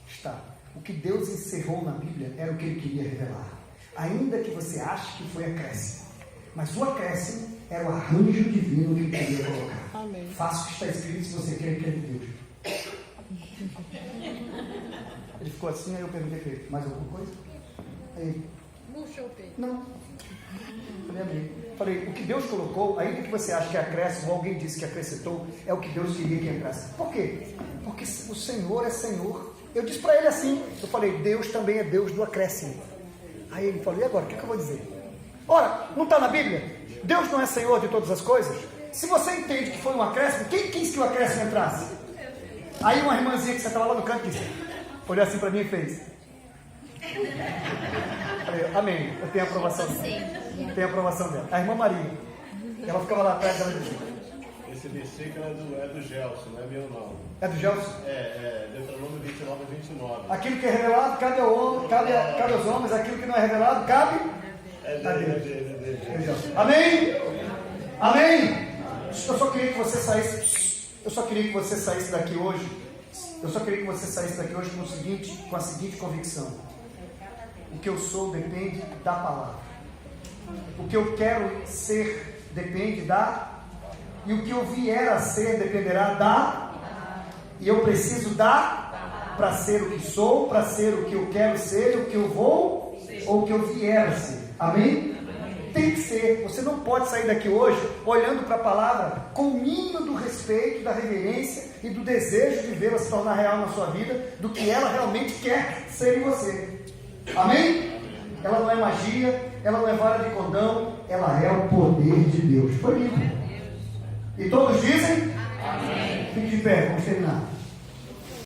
Está. O que Deus encerrou na Bíblia era o que Ele queria revelar. Ainda que você ache que foi acréscimo. Mas o acréscimo era o arranjo divino que Ele queria colocar. Amém. Faça o que está escrito se você quer que é de Deus. Ele ficou assim, aí eu perguntei para ele, mais alguma coisa? Aí ele, Murchou o peito. não. Falei, amém. Falei, o que Deus colocou, ainda que você ache que é acréscimo, ou alguém disse que acrescentou, é o que Deus queria que entrasse. Por quê? Porque o Senhor é Senhor. Eu disse para ele assim, eu falei, Deus também é Deus do acréscimo. Aí ele falou, e agora, o que eu vou dizer? Ora, não está na Bíblia? Deus não é Senhor de todas as coisas? Se você entende que foi um acréscimo, quem quis que o acréscimo entrasse? Aí uma irmãzinha que sentava lá no canto disse, olhou assim para mim e fez. Falei, amém, eu tenho a aprovação dela. Tenho a aprovação dela. A irmã Maria, ela ficava lá atrás, ela dizia. Esse versículo é do Gelson, não é meu não. É do Gelson? Deuteronômio 29 e 29. Aquilo que é revelado cabe ao homem, cabe aos homens, aquilo que não é revelado cabe a Deus. Amém? Amém? Eu só queria que você saísse daqui hoje. Eu só queria que você saísse daqui hoje com a seguinte convicção. O que eu sou depende da palavra. O que eu quero ser depende da. E o que eu vier a ser dependerá da. E eu preciso da para ser o que sou, para ser o que eu quero ser, o que eu vou ou o que eu vier a ser. Amém? Tem que ser. Você não pode sair daqui hoje olhando para a palavra com o mínimo do respeito, da reverência e do desejo de vê-la se tornar real na sua vida, do que ela realmente quer ser em você. Amém? Ela não é magia, ela não é vara de condão, ela é o poder de Deus. Foi lindo. E todos dizem? Amém. Fique de pé, vamos terminar.